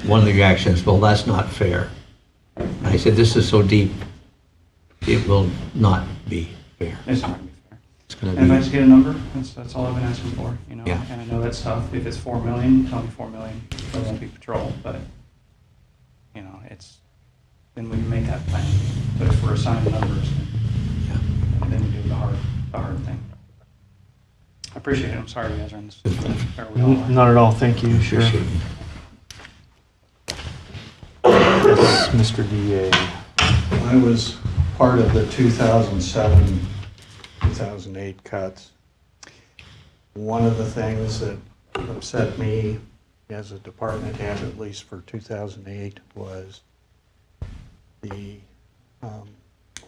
one of the reactions, well, that's not fair. And I said, this is so deep, it will not be fair. It's not gonna be fair. It's going And if I to just get a number, that's all I've been asking for, you know? Yeah. And I know that's tough. If it's 4 million, tell me 4 million. It won't be patrol, but, you know, then we can make that plan. But if we're assigning numbers, then we do the hard thing. I appreciate it. I'm sorry you guys are in this situation. Or we all are. Not at all, thank you, sure. appreciate it. Yes, Mr. DA. I was part of the 2007, 2008 cuts. One of the things that upset me as a department head, at least for 2008, was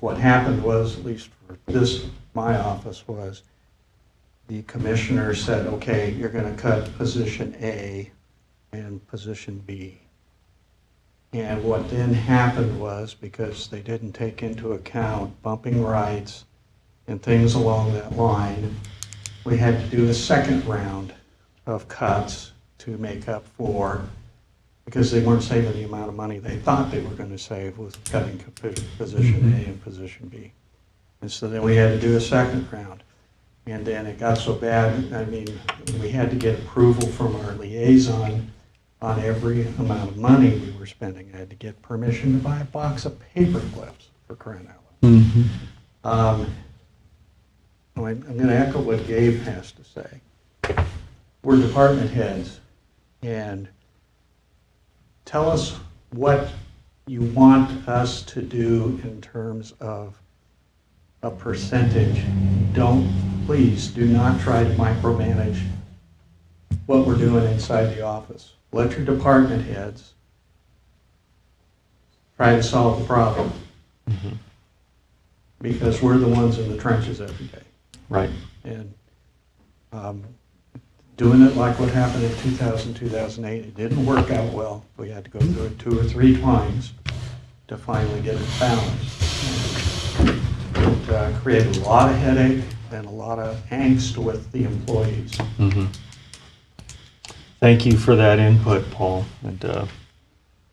what happened was, at least for my office, was the commissioner said, okay, you're going to cut position A and position B. And what then happened was, because they didn't take into account bumping rights and things along that line, we had to do a second round of cuts to make up for, because they weren't saving the amount of money they thought they were going to save with cutting position A and position B. And so then we had to do a second round. And then it got so bad, I mean, we had to get approval from our liaison on every amount of money we were spending. I had to get permission to buy a box of paper clips, for crying out loud. I'm going to echo what Gabe has to say. We're department heads, and tell us what you want us to do in terms of a percentage. Please do not try to micromanage what we're doing inside the office. Let your department heads try to solve the problem. Because we're the ones in the trenches every day. Right. And doing it like what happened in 2000, 2008, it didn't work out well. We had to go through it 2 or 3 times to finally get it balanced. It created a lot of headache and a lot of angst with the employees. Thank you for that input, Paul. And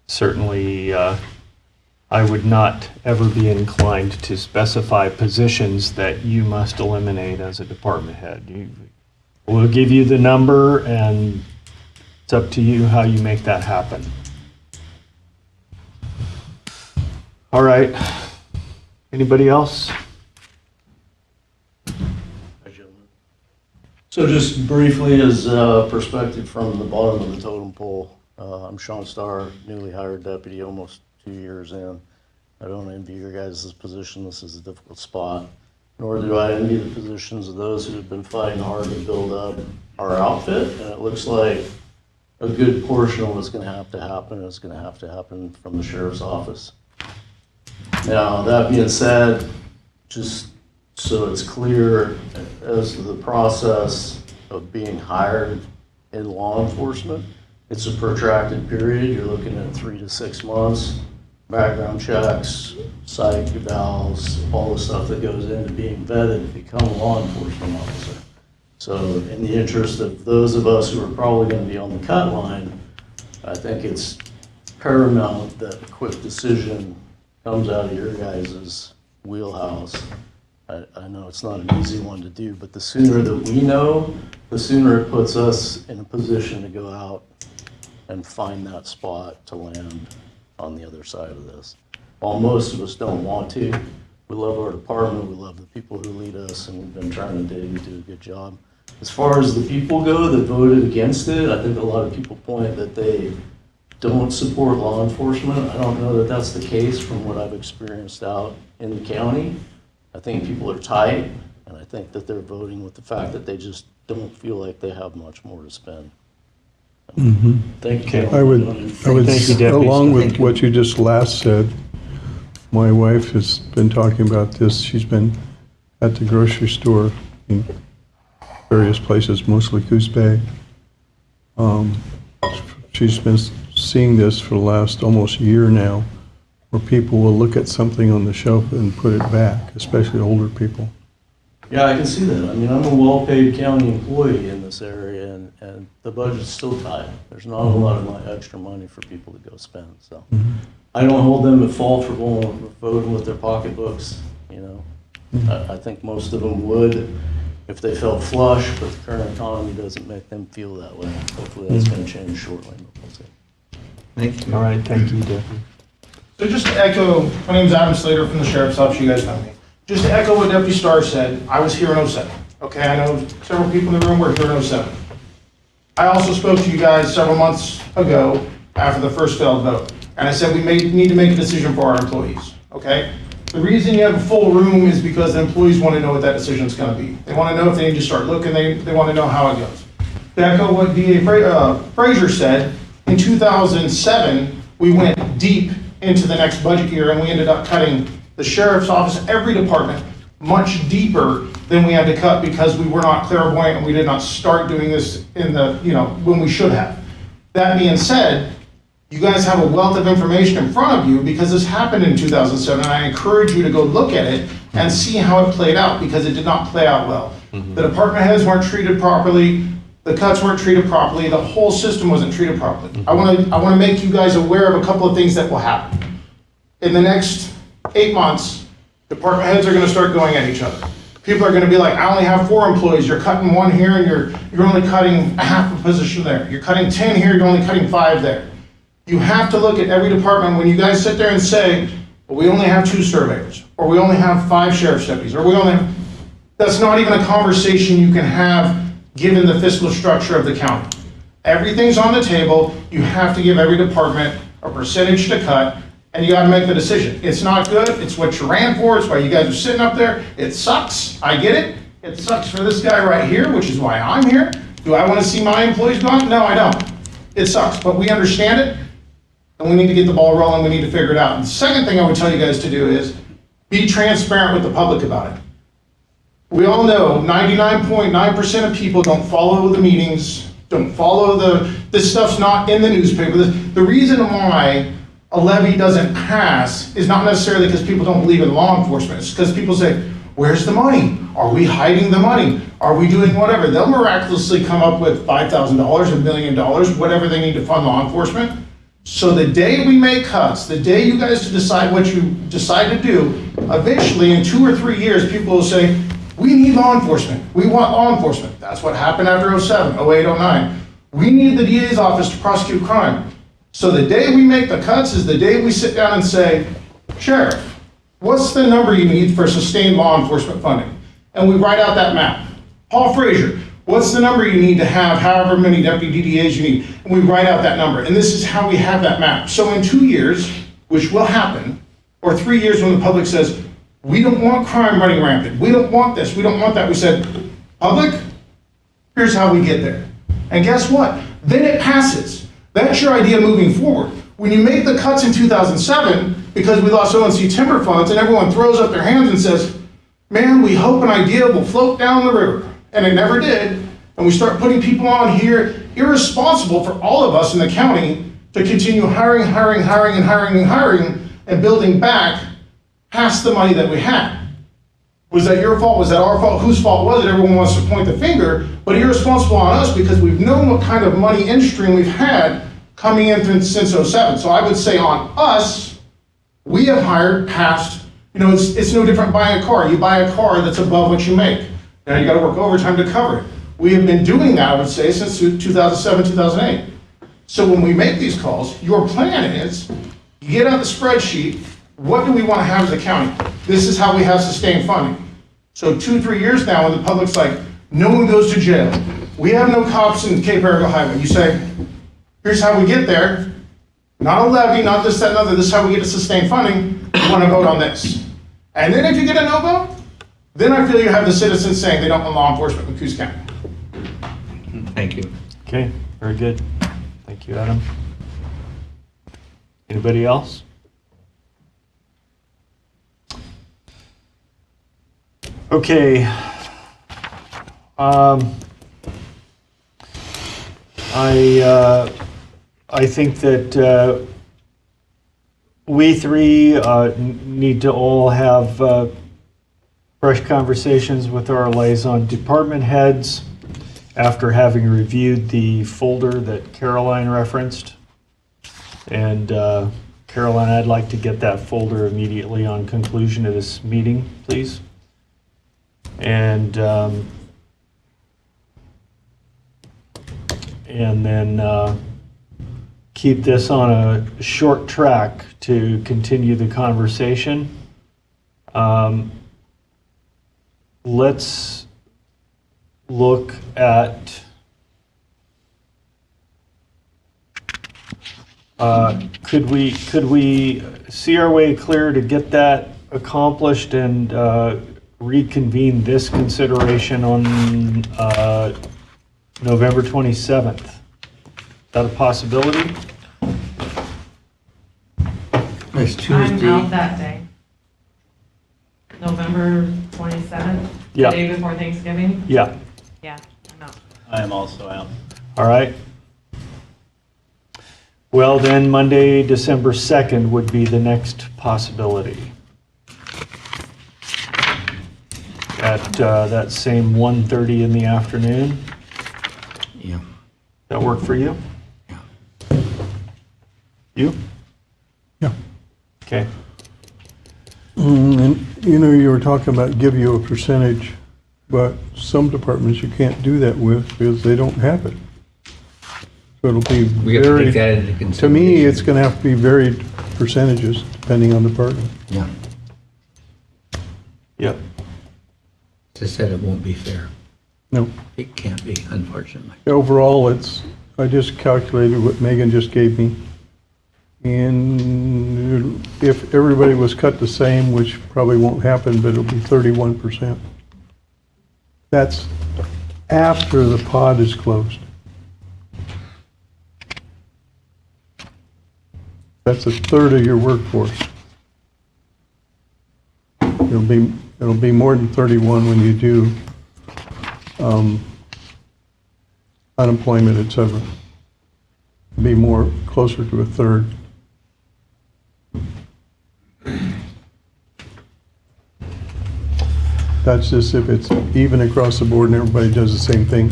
certainly, I would not ever be inclined to specify positions that you must eliminate as a department head. We'll give you the number, and it's up to you how you make that happen. All right. Anybody else? So just briefly, as perspective from the bottom of the totem pole, I'm Sean Starr, newly hired deputy, almost 2 years in. I don't envy your guys' position. This is a difficult spot, nor do I envy the positions of those who have been fighting hard to build up our outfit. And it looks like a good portion of what's going to have to happen is going to have to happen from the sheriff's office. Now, that being said, just so it's clear, as to the process of being hired in law enforcement, it's a protracted period. You're looking at 3 to 6 months, background checks, psych evals, all the stuff that goes into being vetted to become a law enforcement officer. So in the interest of those of us who are probably going to be on the cut line, I think it's paramount that a quick decision comes out of your guys' wheelhouse. I know it's not an easy one to do, but the sooner that we know, the sooner it puts us in a position to go out and find that spot to land on the other side of this. While most of us don't want to, we love our department, we love the people who lead us, and we've been trying to do a good job. As far as the people go that voted against it, I think a lot of people point that they don't support law enforcement. I don't know that that's the case from what I've experienced out in the county. I think people are tight, and I think that they're voting with the fact that they just don't feel like they have much more to spend. Thank you. I would, Thank you, Deputy. along with what you just last said, my wife has been talking about this. She's been at the grocery store in various places, mostly Coos Bay. She's been seeing this for the last almost year now, where people will look at something on the shelf and put it back, especially older people. Yeah, I can see that. I mean, I'm a well-paid county employee in this area, and the budget's still tight. There's not a lot of extra money for people to go spend, so. I don't hold them at fault for voting with their pocketbooks, you know. I think most of them would if they felt flush, but the current economy doesn't make them feel that way. Hopefully that's going to change shortly. But we'll see. Thank you. All right, thank you, Deputy. So just to echo, my name's Adam Slater from the Sheriff's Office, you guys know me. Just to echo what Deputy Starr said, I was here in '07. Okay, I know several people in the room were here in '07. I also spoke to you guys several months ago after the first failed vote, and I said we need to make a decision for our employees, okay? The reason you have a full room is because the employees want to know what that decision is going to be. They want to know if they need to start looking, they want to know how it goes. To echo what DA Frazier said, in 2007, we went deep into the next budget year, and we ended up cutting the sheriff's office, every department, much deeper than we had to cut because we were not clairvoyant and we did not start doing this in the, when we should have. That being said, you guys have a wealth of information in front of you because this happened in 2007, and I encourage you to go look at it and see how it played out because it did not play out well. The department heads weren't treated properly, the cuts weren't treated properly, the whole system wasn't treated properly. I want to make you guys aware of a couple of things that will happen. In the next 8 months, department heads are going to start going at each other. People are going to be like, I only have 4 employees. You're cutting 1 here, and you're only cutting a half a position there. You're cutting 10 here. You're only cutting 5 there. You have to look at every department. When you guys sit there and say, well, we only have 2 surveyors, or we only have 5 sheriff's deputies, or we only have, that's not even a conversation you can have given the fiscal structure of the county. Everything's on the table. You have to give every department a percentage to cut, and you got to make the decision. It's not good. It's what you ran for. It's why you guys are sitting up there. It sucks. I get it. It sucks for this guy right here, which is why I'm here. Do I want to see my employees gone? No, I don't. It sucks, but we understand it, and we need to get the ball rolling. We need to figure it out. And the second thing I would tell you guys to do is Be transparent with the public about it. We all know 99.9% of people don't follow the meetings, don't follow this stuff's not in the newspaper. The reason why a levy doesn't pass is not necessarily because people don't believe in law enforcement. It's because people say, where's the money? Are we hiding the money? Are we doing whatever? They'll miraculously come up with $5,000, $1 million, whatever they need to fund law enforcement. So the day we make cuts, the day you guys decide what you decide to do, eventually in 2 or 3 years, people will say, we need law enforcement. We want law enforcement. That's what happened after 07, 08, 09. We need the DA's office to prosecute crime. So the day we make the cuts is the day we sit down and say, Sheriff, what's the number you need for sustained law enforcement funding? And we write out that map. Paul Frazier, what's the number you need to have however many deputy DAs you need? And we write out that number. And this is how we have that map. So in 2 years, which will happen, or 3 years when the public says, we don't want crime running rampant. We don't want this. We don't want that. We said, public, here's how we get there. And guess what? Then it passes. That's your idea moving forward. When you make the cuts in 2007, because we lost ONC timber funds, and everyone throws up their hands and says, man, we hope an idea will float down the river. And it never did. And we start putting people on here, irresponsible for all of us in the county to continue hiring, and building back past the money that we had. Was that your fault? Was that our fault? Whose fault was it? Everyone wants to point the finger, but irresponsible on us because we've known what kind of money in stream we've had coming in since 07. So I would say on us, we have hired past, it's no different buying a car. You buy a car that's above what you make. Now you got to work overtime to cover it. We have been doing that, I would say, since 2007, 2008. So when we make these calls, your plan is, you get out the spreadsheet, what do we want to have as a county? This is how we have sustained funding. So 2, 3 years now, when the public's like, no one goes to jail. We have no cops in Cape Arago Highway. You say, here's how we get there. Not a levy, not this, that, and other. This is how we get to sustained funding. We want to vote on this. And then if you get a no vote, then I feel you have the citizens saying they don't want law enforcement in Coos County. Thank you. Okay, very good. Thank you, Adam. Anybody else? Okay. I think that we three need to all have fresh conversations with our liaison department heads after having reviewed the folder that Caroline referenced. And Caroline, I'd like to get that folder immediately on conclusion of this meeting, please. And then keep this on a short track to continue the conversation. Let's look at could we see our way clear to get that accomplished and reconvene this consideration on November 27th? Is that a possibility? It's I'm Tuesday. out that day. November 27th? Yeah. The day before Thanksgiving? Yeah. Yeah, I'm out. I am also out. All right. Well, then Monday, December 2nd would be the next possibility. At that same 1:30 in the afternoon. Yeah. That work for you? Yeah. You? Yeah. Okay. And you were talking about give you a percentage, but some departments you can't do that with because they don't have it. So it'll be We have to very, take that into consideration. to me, it's gonna have to be varied percentages depending on department. Yeah. Yep. Just said it won't be fair. No, It can't be, unfortunately. overall, I just calculated what Megan just gave me. And if everybody was cut the same, which probably won't happen, but it'll be 31%. That's after the pod is closed. That's a third of your workforce. it'll be more than 31 when you do unemployment, et cetera. Be more, closer to a third. That's just if it's even across the board and everybody does the same thing,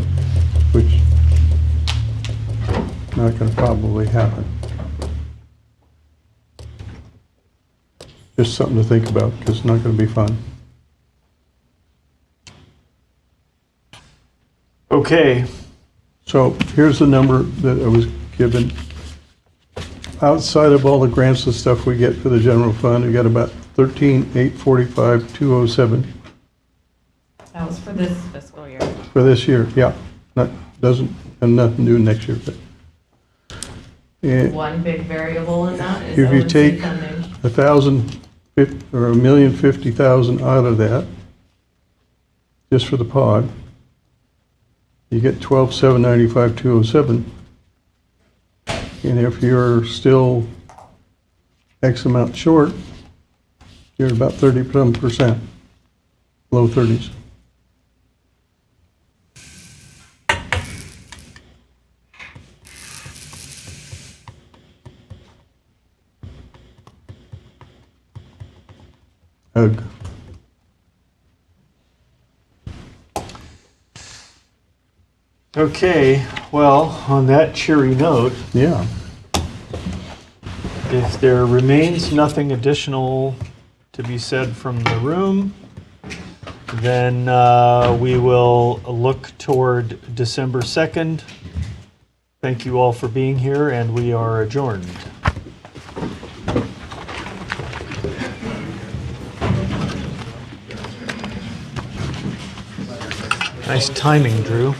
which not gonna probably happen. Just something to think about, because it's not gonna be fun. Okay, So here's the number that I was given. Outside of all the grants and stuff we get for the general fund, we got about 13,845, 207 That was for this fiscal year. for this year, yeah. Doesn't have nothing to do next year, but. One big variable in that is If you ONC take funding. 1,050,000 out of that, just for the pod, you get 12,795, 207. And if you're still X amount short, you're about 30%, low 30s. Ugh. okay, well, on that cheery note, Yeah. if there remains nothing additional to be said from the room, then we will look toward December 2nd. Thank you all for being here, and we are adjourned. Nice timing, Drew.